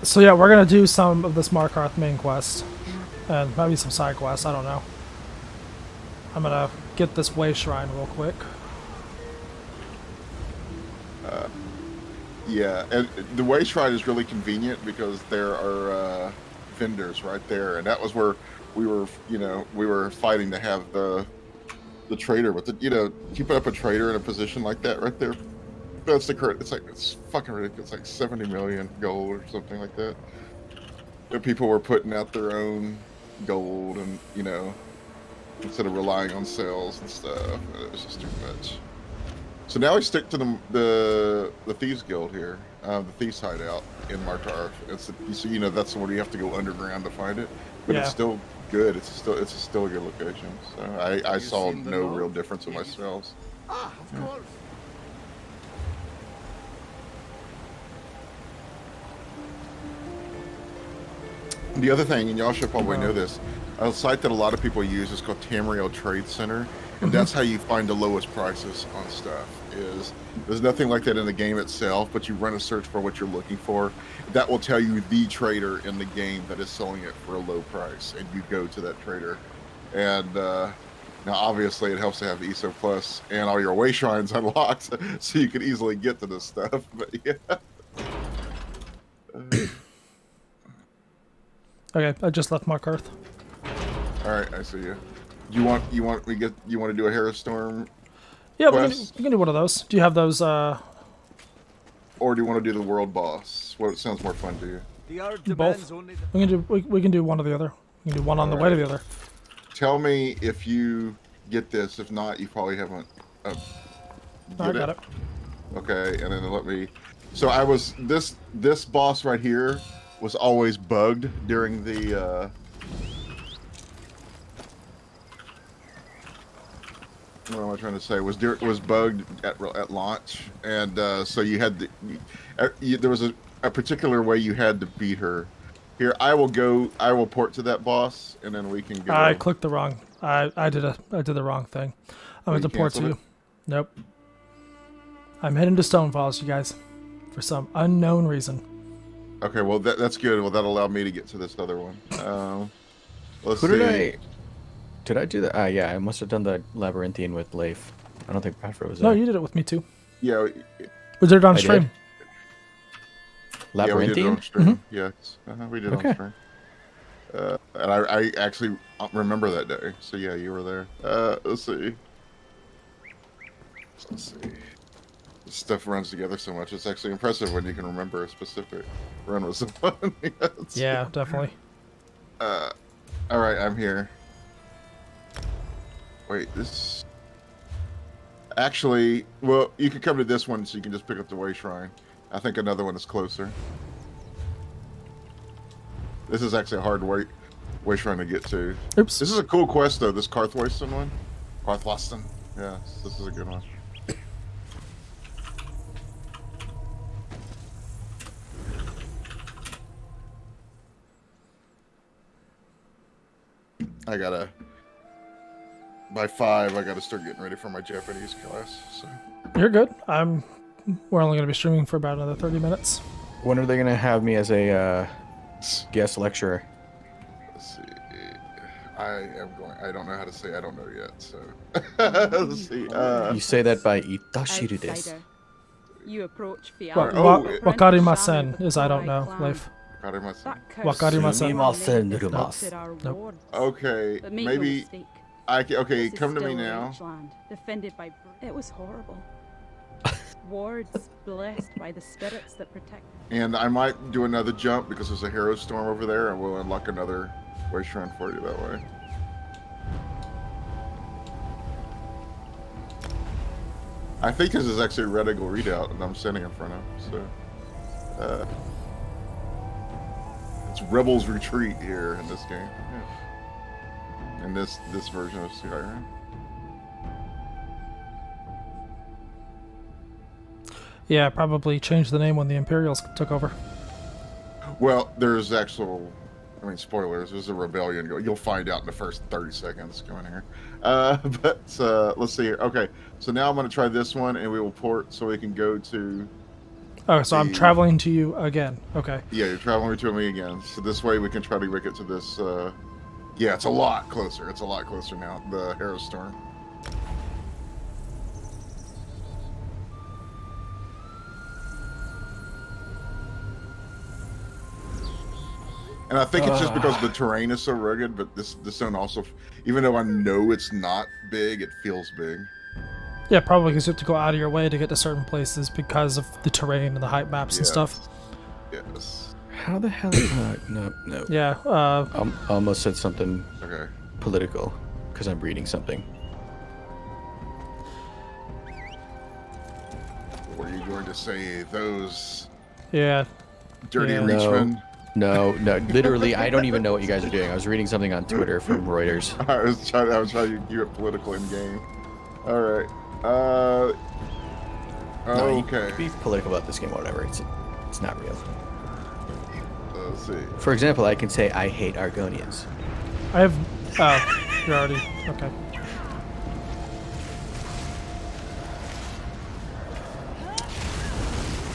So yeah, we're gonna do some of this Markarth main quest, and maybe some side quests. I don't know. I'm gonna get this way shrine real quick. yeah, and the way shrine is really convenient because there are vendors right there, and that was where we were. We were fighting to have the trader, but keeping up a trader in a position like that right there. That's the current. It's fucking ridiculous. It's like 70 million gold or something like that. And people were putting out their own gold, and instead of relying on sales and stuff, it was just too much. So now we stick to the Thieves Guild here, the Thieves Hideout in Markarth. That's where you have to go underground to find it, but it's still good. It's still a good location. So I saw no real difference in my sales. Ah, of course. The other thing, and y'all should probably know this, a site that a lot of people use is called Tamriel Trade Center, and that's how you find the lowest prices on stuff. There's nothing like that in the game itself, but you run a search for what you're looking for. That will tell you the trader in the game that is selling it for a low price, and you go to that trader. And now, obviously, it helps to have ESO Plus and all your way shrines unlocked, so you can easily get to this stuff. But yeah. Okay, I just left Markarth. All right, I see you. You want to do a Harrowstorm? Yeah, we can do one of those. Do you have those? Or do you want to do the world boss? What sounds more fun to you? Both. We can do one or the other. We can do one on the way to the other. Tell me if you get this. If not, you probably haven't. I got it. Okay, and then let me. So I was this boss right here was always bugged during the. What am I trying to say? Was bugged at launch, and so you had there was a particular way you had to beat her. Here, I will port to that boss, and then we can go. I clicked the wrong. I did the wrong thing. I'm going to port to you. Nope. I'm heading to Stonefalls, you guys, for some unknown reason. Okay, well that's good. Well, that'll allow me to get to this other one. Let's see. Did I do that? Yeah, I must have done the Labyrinthian with Leif. I don't think Patro was No, there. you did it with me too. Yeah. Was it on stream? Labyrinthian? Yes, we did on stream. And I actually remember that day. So yeah, you were there. Let's see. This stuff runs together so much. It's actually impressive when you can remember a specific run with someone. Yeah, definitely. All right, I'm here. Wait, this... Actually, well, you can come to this one so you can just pick up the Way Shrine. I think another one is closer. This is actually a hard way Shrine to get to. Oops. This is a cool quest, though, this Karthwasten one. Karthwasten. Yeah, this is a good one. By 5, I gotta start getting ready for my Japanese class. So. You're good. We're only gonna be streaming for about another 30 minutes. When are they gonna have me as a guest lecturer? Let's see. I don't know how to say I don't know yet. So let's see. You say that by Itashiru desu. You approach Wakarimasen is I don't know, Leif. Wakarimasen. Nope. Okay, maybe. Okay, come to me now. Defended by... It was horrible. Wards blessed by the spirits that protect. And I might do another jump because there's a hero storm over there, and we'll unlock another Way Shrine for you that way. I think this is actually a reticle readout, and I'm standing in front of. So, it's Rebels Retreat here in this game. Yeah. In this version of Skyrim. Yeah, probably changed the name when the Imperials took over. Well, there's actual I mean, spoilers. There's a rebellion. You'll find out in the first 30 seconds. Coming here. Let's see here. Okay, so now I'm going to try this one, and we will port so we can go to. Oh, so I'm traveling to you again. Okay. Yeah, you're traveling to me again. So this way we can try to make it to this. Yeah, it's a lot closer. It's a lot closer now. The Hero Storm. And I think it's just because the terrain is so rugged, but this zone also, even though I know it's not big, it feels big. Yeah, probably because you have to go out of your way to get to certain places because of the terrain and the height maps and stuff. Yes. How the hell? No. Yeah. I almost said something Okay. political because I'm reading something. Were you going to say those? Yeah. Dirty Yeah. Reachmen? No. Literally, I don't even know what you guys are doing. I was reading something on Twitter from Reuters. I was trying to get political in game. All right. No, you okay. can be political about this game, whatever. It's not real. Let's see. For example, I can say I hate Argonians. I have. Oh, you're already. Okay.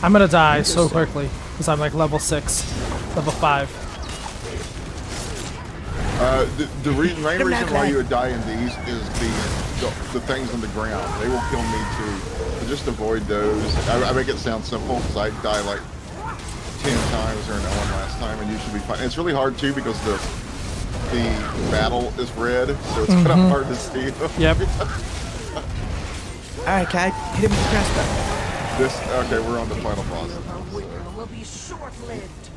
I'm gonna die so quickly because I'm like level 6, level 5. The main reason why you would die in these is the things on the ground. They will kill me too. So just avoid those. I make it sound simple because I die like 10 times during that one last time, and you should be fine. And it's really hard too because the battle is red, so it's kind of hard to see. Yep. Alright, guy, hit him with the crossbow. Okay, we're on the final boss. Will be short-lived.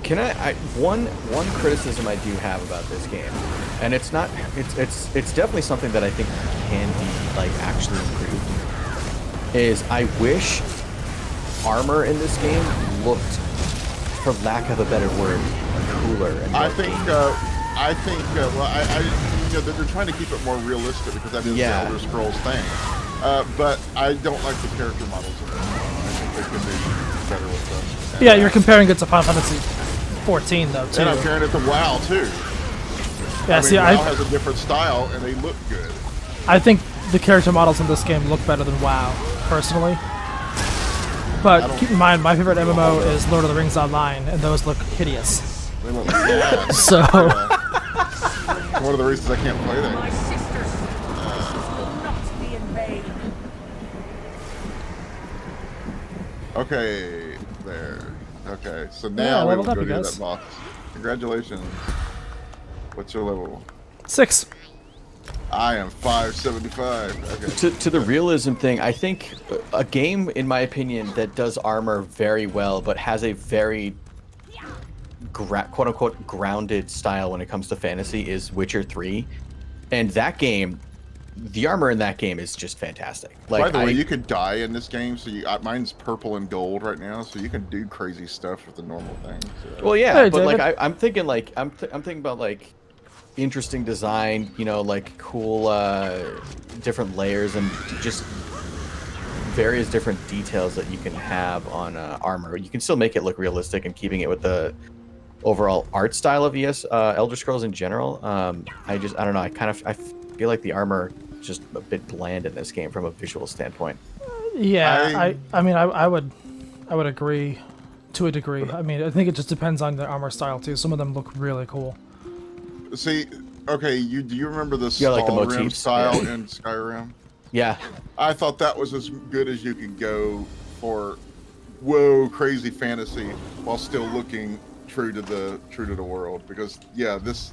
Can I one criticism I do have about this game, and it's definitely something that I think can be like actually improved, is I wish armor in this game looked, for lack of a better word, cooler. And I think they're trying to keep it more realistic because that is the Elder Scrolls thing. But I don't like the character models in it. I think they can be better with them. Yeah, you're comparing it to Final Fantasy 14 though too. And I'm comparing it to WoW too. Yeah, WoW has a different style and they look good. I think the character models in this game look better than WoW, personally. But keep in mind, my favorite MMO is Lord of the Rings Online, and those look hideous. They look bad. So. One of the reasons I can't play that. Okay, there. Okay, so now we will go do that boss. Congratulations. What's your level? 6. I am 575. Okay. To the realism thing, I think a game, in my opinion, that does armor very well, but has a very quote-unquote grounded style when it comes to fantasy is Witcher 3. And that game, the armor in that game is just fantastic. Like, by the way, you could die in this game, so mine's purple and gold right now, so you can do crazy stuff with the normal things. So. Well, yeah, but like I'm thinking like I'm thinking about like interesting design, you know, like cool different layers and just various different details that you can have on armor. You can still make it look realistic and keeping it with the overall art style of Elder Scrolls in general. I don't know. I feel like the armor is just a bit bland in this game from a visual standpoint. Yeah, I mean I would agree to a degree. I mean, I think it just depends on the armor style too. Some of them look really cool. See, okay, do you remember the like the Skyrim motifs style in Skyrim? Yeah. I thought that was as good as you could go for crazy fantasy while still looking true to the world, because this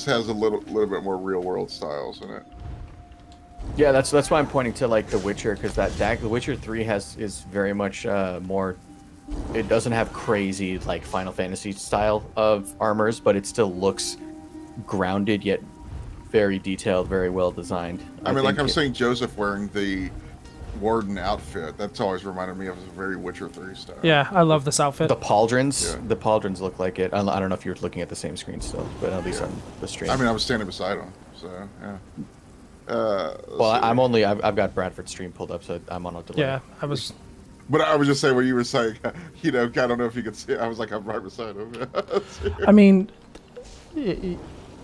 has a little bit more real world styles in it. Yeah, that's why I'm pointing to like The Witcher, because The Witcher 3 is very much more. It doesn't have crazy like Final Fantasy style of armors, but it still looks grounded yet very detailed, very well designed. I mean, like I'm saying, Joseph wearing the warden outfit. That's always reminded me of a very Witcher 3 style. Yeah, I love this outfit. The pauldrons, the pauldrons look like it. I don't know if you're looking at the same screen still, but at least on the stream. I mean, I was standing beside him, so yeah. Well, I've got Bradford's stream pulled up, so I'm on a delay. Yeah, I was But I was just saying what you were saying. You know, I don't know if you could see it. I was like, I'm right beside him. I mean,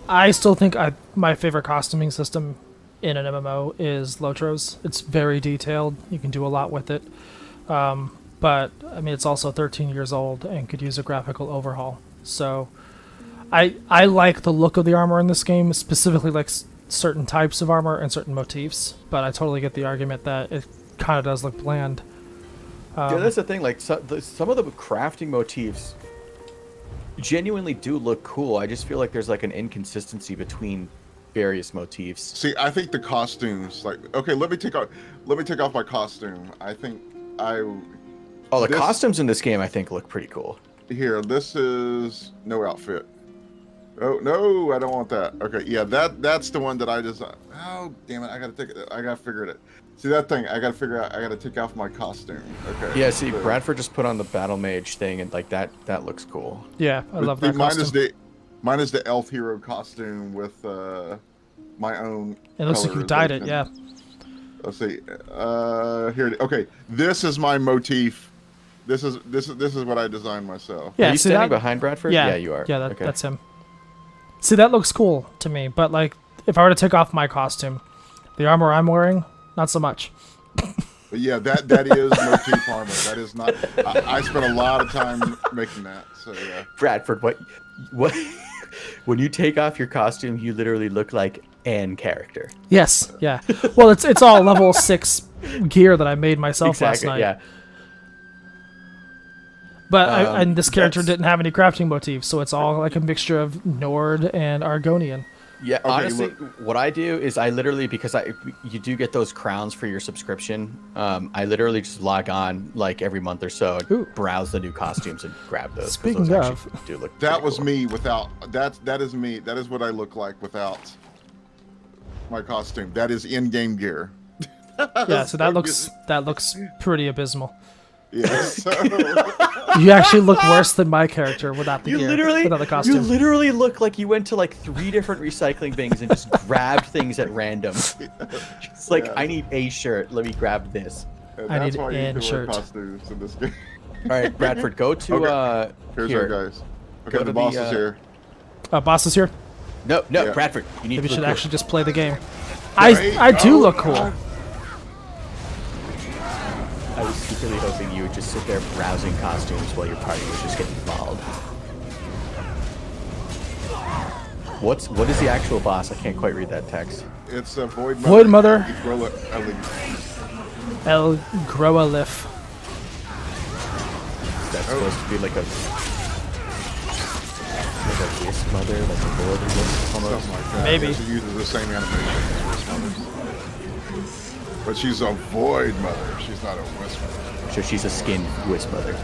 I still think my favorite costuming system in an MMO is Lotro's. It's very detailed. You can do a lot with it. But, I mean, it's also 13 years old and could use a graphical overhaul. So, I like the look of the armor in this game, specifically like certain types of armor and certain motifs. But I totally get the argument that it kind of does look bland. Yeah, that's the thing. Like some of the crafting motifs genuinely do look cool. I just feel like there's like an inconsistency between various motifs. See, I think the costumes, like, okay, let me take off my costume. I think the costumes in this game I think look pretty cool. Here, this is no outfit. Oh no, I don't want that. Okay, yeah, that's the one that I designed. Oh damn it, I gotta figure it. See that thing? I gotta take off my costume. Okay. Yeah, see, Bradford just put on the battle mage thing, and like that looks cool. Yeah, I love that costume. Mine is the elf hero costume with my own. It looks like you dyed it. Yeah. Let's see. Here. Okay, this is my motif. This is what I designed myself. Yeah. Are you standing behind Bradford? Yeah, you are. Yeah, that's him. See, that looks cool to me, but like, if I were to take off my costume, the armor I'm wearing, not so much. But yeah, that is motif armor. That is not. I spent a lot of time making that. So yeah. Bradford, what? When you take off your costume, you literally look like an character. Yes. Yeah. Well, it's all level 6 gear that I made myself last night. Yeah. But and this character didn't have any crafting motifs, so it's all like a mixture of Nord and Argonian. Yeah, okay, honestly, what I do is I literally, because you do get those crowns for your subscription, I literally just log on like every month or so and browse the new costumes and grab those. Speaking of, do look that was cool. me without that is me. That is what I look like without my costume. That is in-game gear. Yeah, so that looks pretty abysmal. Yeah, so... You actually look worse than my character without the gear, without the costume. You literally look like you went to like 3 different recycling bins and just grabbed things at random. It's like, I need a shirt. Let me grab this. I need an shirt. Costumes in this game. All right, Bradford, go to Here's here. our guys. Okay, the boss is here. Boss is here. No, Bradford, you need. Maybe to should cool. actually just play the game. I do look cool. I was secretly hoping you would just sit there browsing costumes while your party was just getting mauled. What is the actual boss? I can't quite read that text. It's a Void Mother. Void Mother. El Groalif. That's supposed to be like a Wisp Mother, like a Void Wisp almost. Something like that. Maybe. Yeah, she uses the same animation as Wisp Mother. But she's a Void Mother. She's not a Wisp Mother. So she's a skinned Wisp Mother.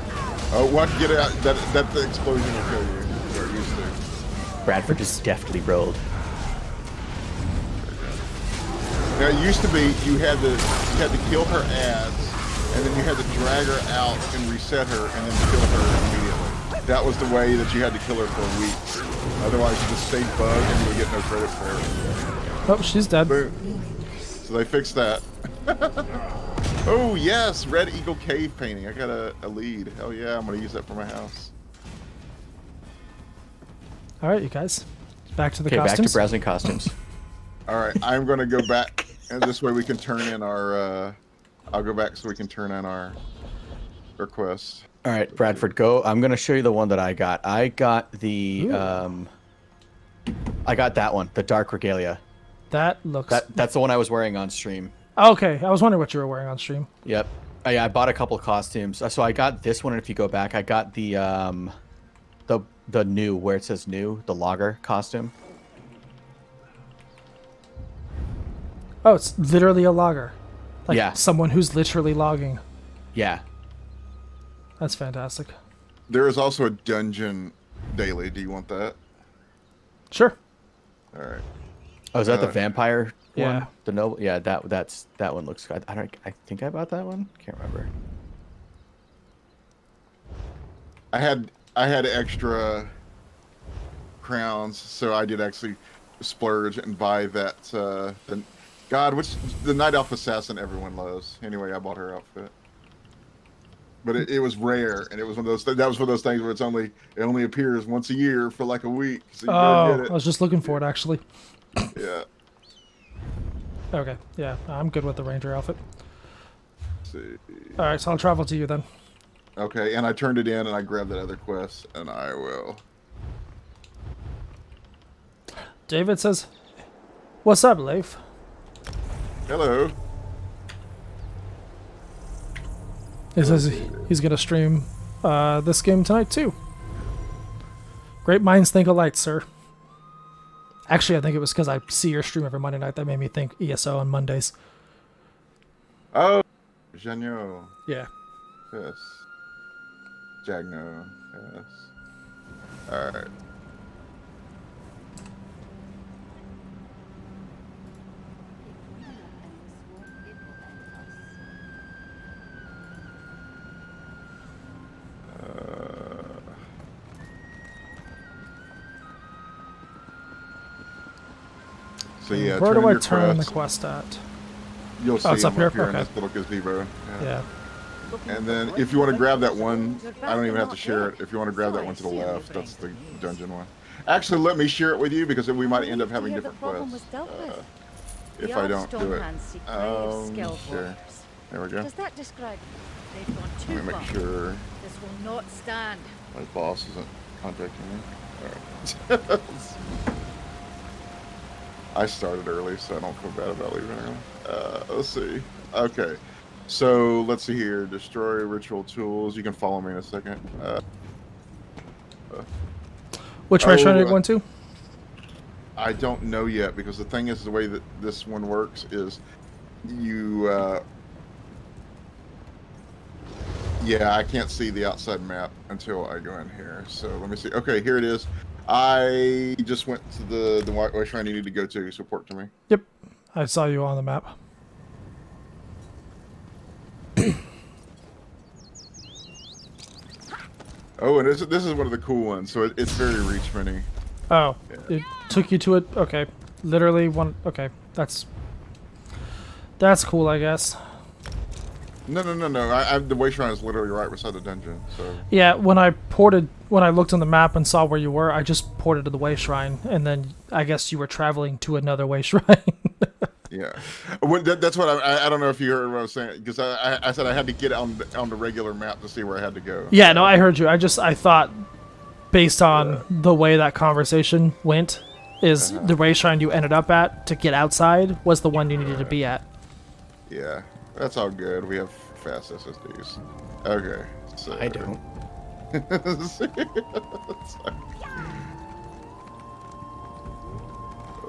Oh, what? Get out. That the explosion will kill you. You're used to. Bradford just deftly rolled. Now, it used to be you had to kill her ads, and then you had to drag her out and reset her, and then kill her immediately. That was the way that you had to kill her for a week. Otherwise, you just stayed bugged, and you would get no credit for her. Oh, she's dead. Boom. So they fixed that. Oh yes, Red Eagle Cave painting. I got a lead. Hell yeah, I'm gonna use that for my house. All right, you guys. Back to the costumes. costumes. Back to browsing costumes. All right, I'm gonna go back, and this way we can turn in our. I'll go back so we can turn in our quest. All right, Bradford, go. I'm gonna show you the one that I got. I got the I got that one, the Dark Regalia. That looks. That's the one I was wearing on stream. Okay, I was wondering what you were wearing on stream. Yep. I bought a couple costumes. So I got this one, and if you go back, I got the new, where it says new, the logger costume. Oh, it's literally a logger. Like yeah. Someone who's literally logging. Yeah. That's fantastic. There is also a dungeon daily. Do you want that? Sure. All right. Oh, is that the vampire yeah. one? The noble? Yeah, that one looks good. I think I bought that one. Can't remember. I had extra crowns, so I did actually splurge and buy that the Night Elf Assassin everyone loves. Anyway, I bought her outfit. but it was rare, and it was one of those. That was one of those things where it only appears once a year for like a week. So you better get it. I was just looking for it actually. Yeah. Okay, yeah, I'm good with the ranger outfit. Let's see. All right, so I'll travel to you then. Okay, and I turned it in, and I grabbed that other quest, and I will. David says, "What's up, Leif?" Hello. He says he's gonna stream this game tonight too. Great minds think alike, sir. Actually, I think it was because I see your stream every Monday night that made me think ESO on Mondays. Oh, Janyo. Yeah. Yes. Jagno. Yes. All right. So yeah, where do I your turn the quest. quest at? You'll see it's up him here? in Okay. this little gazebo. Yeah. And then if you want to grab that one, I don't even have to share it. If you want to grab that one to the left, that's the dungeon one. Actually, let me share it with you because we might end up having different quests if I don't do it. Sure. There we go. Does that describe? They've gone too Let me far. make sure This will not stand. my boss isn't contacting me. All right. I started early, so I don't feel bad about leaving early. Let's see. Okay. So, let's see here. Destroy ritual tools. You can follow me in a second. Which restaurant are you going to? I don't know yet, because the thing is, the way that this one works is you... yeah, I can't see the outside map until I go in here. So, let me see. Okay, here it is. I just went to the white shrine you need to go to, so report to me. Yep. I saw you on the map. Oh, and this is one of the cool ones, so it's very reach many. Oh, yeah. It took you to it. Okay, literally one. Okay, that's cool, I guess. No. The way shrine is literally right beside the dungeon. So yeah, when I looked on the map and saw where you were, I just ported to the way shrine, and then I guess you were traveling to another way shrine. yeah, that's what I don't know if you heard what I was saying, because I said I had to get on the regular map to see where I had to go. Yeah, no, I heard you. I thought, based on the way that conversation went, is the way shrine you ended up at to get outside was the one you needed to be at. Yeah, that's all good. We have fast SSDs. Okay, so I don't.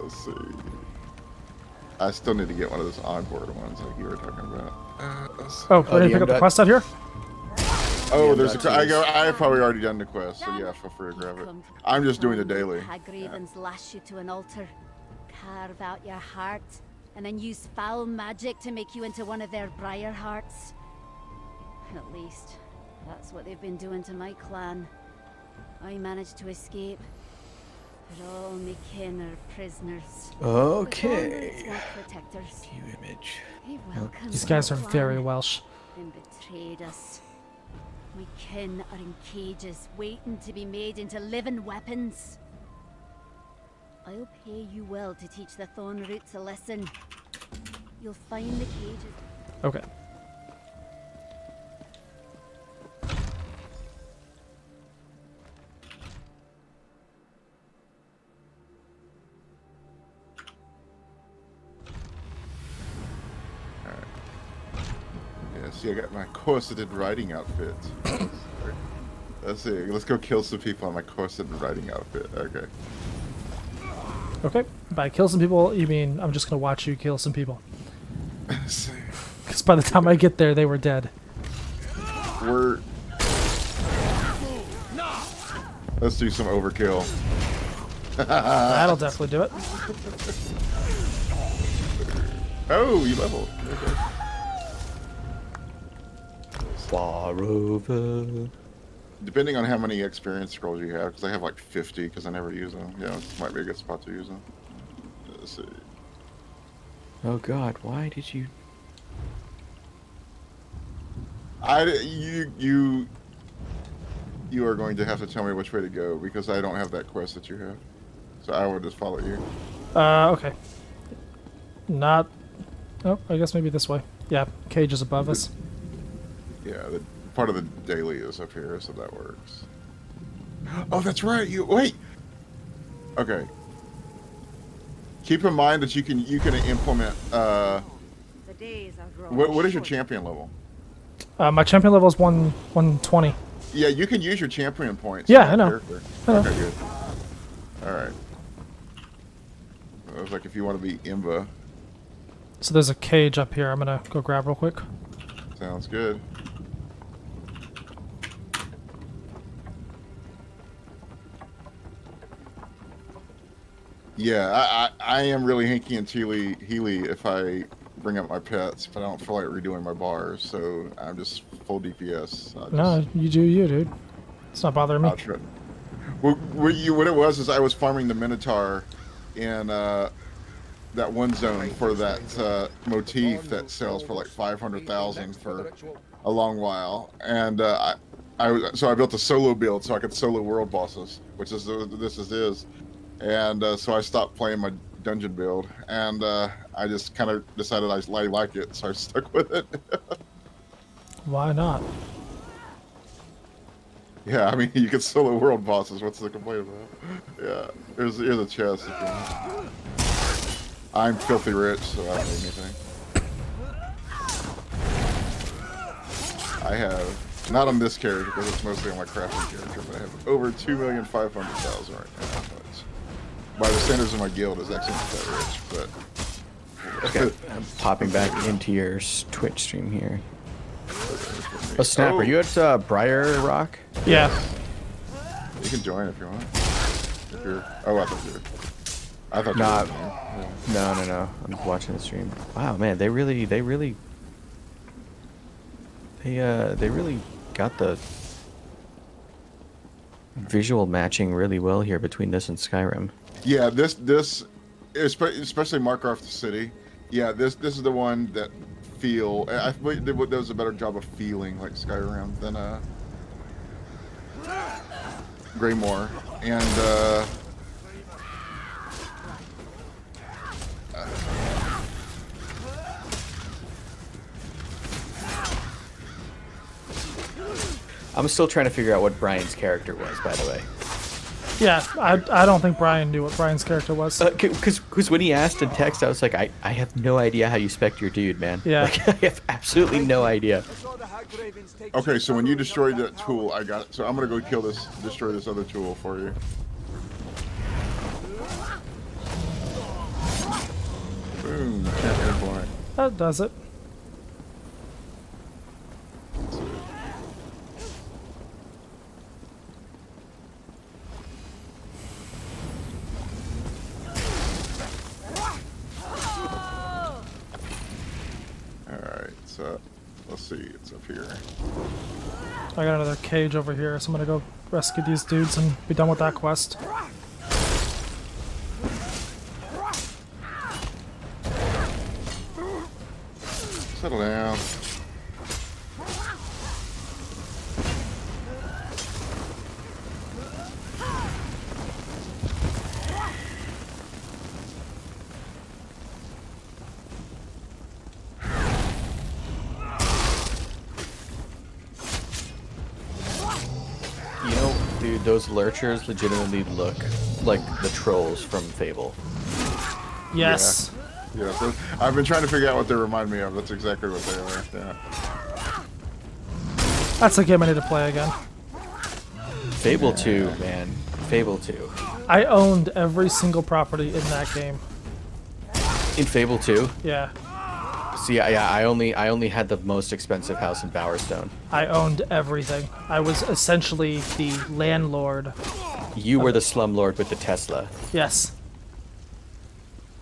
Let's see. I still need to get one of those onboard ones like you were talking about. Oh, ready to pick up the quest out here? Oh, there's I've probably already done the quest, so yeah, feel free to grab it. I'm just doing the daily. Ravens lash you to an altar, carve out your heart, and then use foul magic to make you into one of their briar hearts. At least, that's what they've been doing to my clan. I managed to escape, but all my kin are prisoners. Okay. Protectors. View image. These guys are very Welsh. And betrayed us. My kin are in cages, waiting to be made into living weapons. I'll pay you well to teach the Thorn Roots a lesson. You'll find the cages. Okay. See, I got my corseted riding outfit. Let's see. Let's go kill some people on my corseted riding outfit. Okay. Okay. By kill some people, you mean I'm just gonna watch you kill some people? Because by the time I get there, they were dead. Let's do some overkill. That'll definitely do it. Oh, you leveled. Okay. Far over. Depending on how many experience scrolls you have, because I have like 50, because I never use them. Yeah, this might be a good spot to use them. Let's see. Oh God, why did you? You are going to have to tell me which way to go because I don't have that quest that you have. So I will just follow you. Okay. Not... Oh, I guess maybe this way. Yeah, cage is above us. Yeah, part of the daily is up here, so that works. Oh, that's right. Wait. Okay. Keep in mind that you can implement. What is your champion level? My champion level is 120. Yeah, you can use your champion points. Yeah, I know. Okay, good. All right. It was like if you want to be Imba. So there's a cage up here. I'm gonna go grab real quick. Sounds good. Yeah, I am really hinky and healy if I bring up my pets, but I don't feel like redoing my bars, so I'm just full DPS. No, you do you, dude. It's not bothering me. I'll try. Well, what it was is I was farming the Minotaur in that one zone for that motif that sells for like 500,000 for a long while, and so I built a solo build so I could solo world bosses, which is this is. And so I stopped playing my dungeon build, and I just kind of decided I like it, so I stuck with it. Why not? Yeah, I mean, you can solo world bosses. What's the complaint about? Yeah, here's a chest. If you want. I'm filthy rich, so I don't need anything. I have, not on this character, because it's mostly on my crafting character, but I have over 2,500,000 right now. By the standards of my guild, is actually not that rich, but... Okay, I'm popping back into your Twitch stream here. Oh, Snap, are you at Briar Rock? Yeah. You can join if you want. If you're... Oh, I thought you were... I thought Nah, you were... No. I'm watching the stream. Wow, man, they really got the visual matching really well here between this and Skyrim. Yeah, this especially Markarth the city. Yeah, this is the one that I believe there was a better job of feeling like Skyrim than Greymoor, and I'm still trying to figure out what Brian's character was, by the way. Yeah, I don't think Brian knew what Brian's character was. Because when he asked in text, I was like, I have no idea how you spec your dude, man. Yeah. Like, I have absolutely no idea. Okay, so when you destroyed that tool, I got it. So I'm gonna go destroy this other tool for you. Boom, champion point. That does it. Let's see, it's up here. I got another cage over here, so I'm gonna go rescue these dudes and be done with that quest. Settle down. Those lurchers legitimately look like the trolls from Fable. Yes. Yeah, so I've been trying to figure out what they remind me of. That's exactly what they are. Yeah. That's a game I need to play again. Fable 2, man. Fable 2. I owned every single property in that game. In Fable 2? Yeah. See, yeah, I only had the most expensive house in Bowerstone. I owned everything. I was essentially the landlord. You were the slumlord with the Tesla. Yes.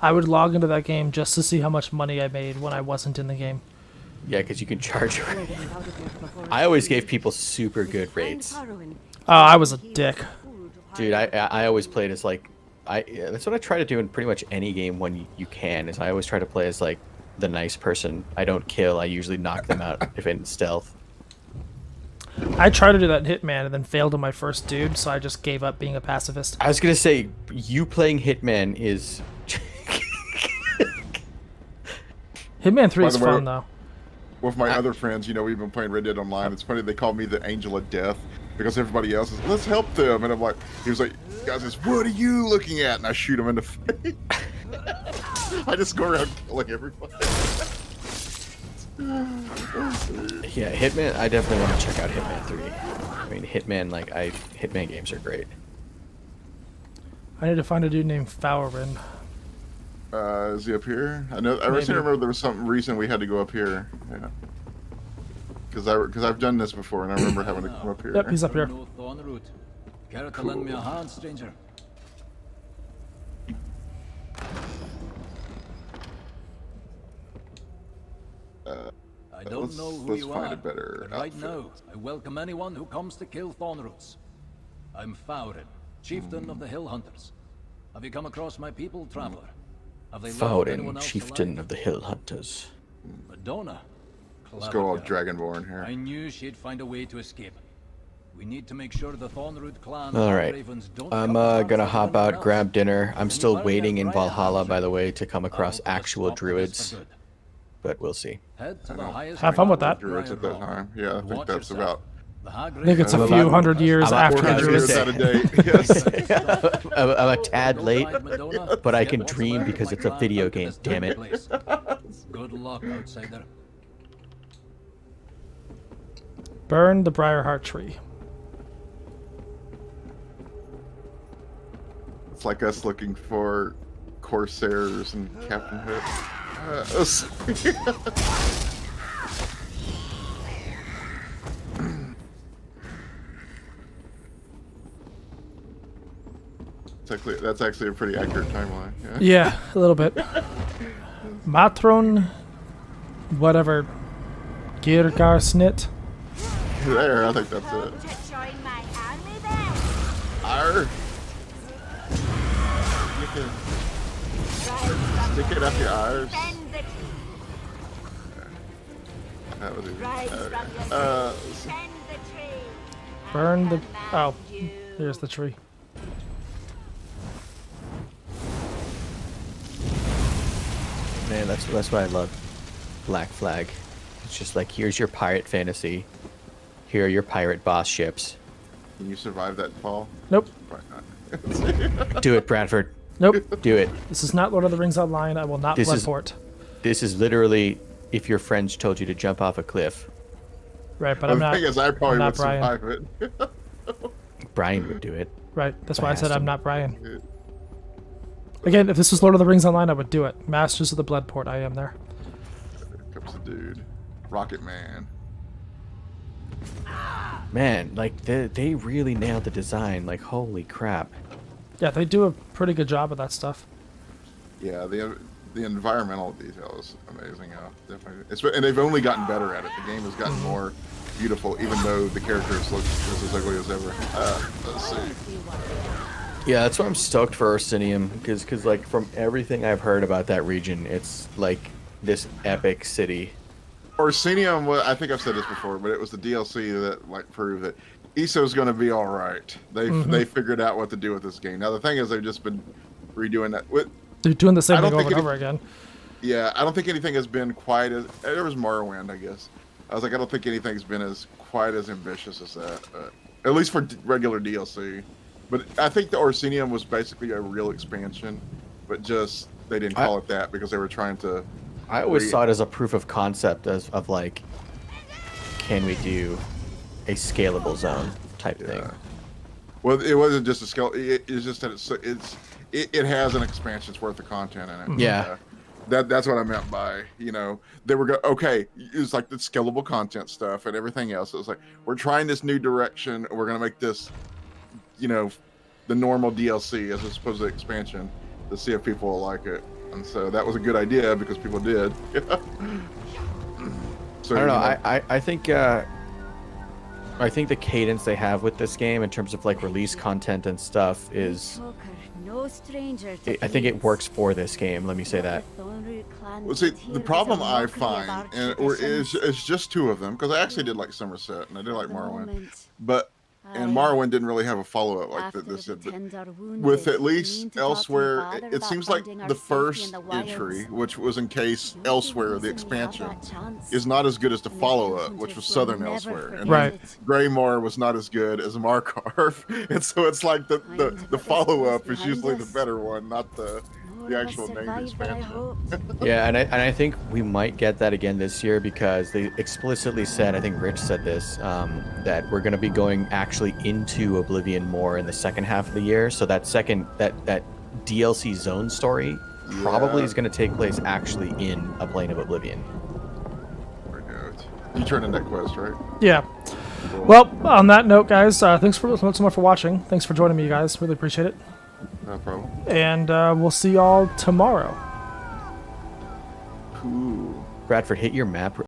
I would log into that game just to see how much money I made when I wasn't in the game. Yeah, because you can charge. I always gave people super good rates. Oh, I was a dick. Dude, I always played as like... that's what I try to do in pretty much any game when you can, is I always try to play as like the nice person. I don't kill. I usually knock them out if in stealth. I tried to do that in Hitman and then failed on my first dude, so I just gave up being a pacifist. I was gonna say, you playing Hitman is... Hitman 3 is fun, though. With my other friends, you know, we've been playing Red Dead Online. It's funny, they call me the Angel of Death because everybody else is, let's help them. And I'm like, he was like, guys, what are you looking at? And I shoot him in the face. I just go around killing everybody. Yeah, Hitman, I definitely want to check out Hitman 3. I mean, Hitman games are great. I need to find a dude named Fowrin. Is he up here? I know. I remember there was some reason we had to go up here. Yeah. Because I've done this before, and I remember having to come up here. Yep, he's up here. Care to lend me a hand, stranger? I don't know who you are, but right now, I welcome anyone who comes to kill Thornroots. I'm Fowrin, chieftain of the Hill Hunters. Have you come across my people, traveler? Have they left anyone Fowrin, else chieftain alive? of the Hill Hunters. Madonna. Let's go all Clever girl. Dragonborn here. I knew she'd find a way to escape. We need to make sure the Thornroot clan All and right. Ravens don't I'm come gonna after hop anyone out, else. grab dinner. I'm still Anybody waiting that in Brian Valhalla, has by the you. way, to come across hope it'll actual stop this for druids. good. But we'll see. Head to the highest Have fun with mountain that. Druids at that Briar time. Yeah, I think Watch that's yourself. about The Hag I think it's a I'm few about- hundred years I'm after about- the 400 years Druids. out of date. Yes. I'm a tad late, but I can dream because it's a video game, damn it. Good luck, outsider. Burn the Briarheart tree. It's like us looking for Corsairs and Captain Hook. That's actually a pretty accurate timeline. Yeah. Yeah, a little bit. Matron, whatever, Girgarsnit. There, I think that's it. Arr! You can stick it up your arse. That was easy. Burn the... Oh, here's the tree. Man, that's why I love Black Flag. It's just like, here's your pirate fantasy. Here are your pirate boss ships. Can you survive that fall? Nope. Probably not. Do it, Bradford. Nope. Do it. This is not Lord of the Rings Online. I will not This is- bloodport. This is literally if your friends told you to jump off a cliff. Right, but The I'm not. thing is, I probably I'm not would Brian. survive it. Brian would do it. Right, that's If I why I said asked I'm him. not Brian. Again, if this was Lord of the Rings Online, I would do it. Masters of the Bloodport, I am there. Here comes the dude. Rocket Man. Man, like they really nailed the design. Like, holy crap. Yeah, they do a pretty good job of that stuff. Yeah, the environmental detail is amazing. Definitely, and they've only gotten better at it. The game has gotten more beautiful, even though the characters look just as ugly as ever. Let's see. Yeah, that's why I'm stoked for Orsinium, because like from everything I've heard about that region, it's like this epic city. Orsinium, I think I've said this before, but it was the DLC that like proved that ESO is going to be all right. They figured out what to do with this game. Now the thing is, they've just been redoing that. They're doing the same I don't thing over think and over again. Yeah, I don't think anything has been quite as. There was Morrowind, I guess. I was like, I don't think anything's been as quite as ambitious as that. At least for regular DLC. But I think the Orsinium was basically a real expansion, but just they didn't call it that because they were trying to. I always saw it as a proof of concept of like, can we do a scalable zone type thing? Well, it wasn't just a scale. It's just that it has an expansion's worth of content in it. Yeah. That's what I meant by, they were okay. It's like the scalable content stuff and everything else. It was like, we're trying this new direction. We're going to make this, the normal DLC as opposed to expansion to see if people will like it. And so that was a good idea because people did. So I don't know. I think I think the cadence they have with this game in terms of like release content and stuff is, I think it works for this game. Let me say that. Well, see, the problem I find, is just two of them, because I actually did like Somerset and I did like Morrowind, but and Morrowind didn't really have a follow-up like this did. But with at least Elsewhere, it seems like the first entry, which was in case Elsewhere, the expansion, is not as good as the follow-up, which was Southern Elsewhere. And right. Greymoor was not as good as Markarth. And so it's like the follow-up is usually the better one, not the actual named expansion. Yeah, and I think we might get that again this year because they explicitly said, I think Rich said this, that we're going to be going actually into Oblivion more in the second half of the year. So that that DLC zone story probably is going to take place actually in a plane of Oblivion. You turn in that quest, right? Yeah. Cool. Well, on that note, guys, thanks so much for watching. Thanks for joining me, you guys. Really appreciate it. No problem. And we'll see y'all tomorrow. Cool. Bradford, hit your map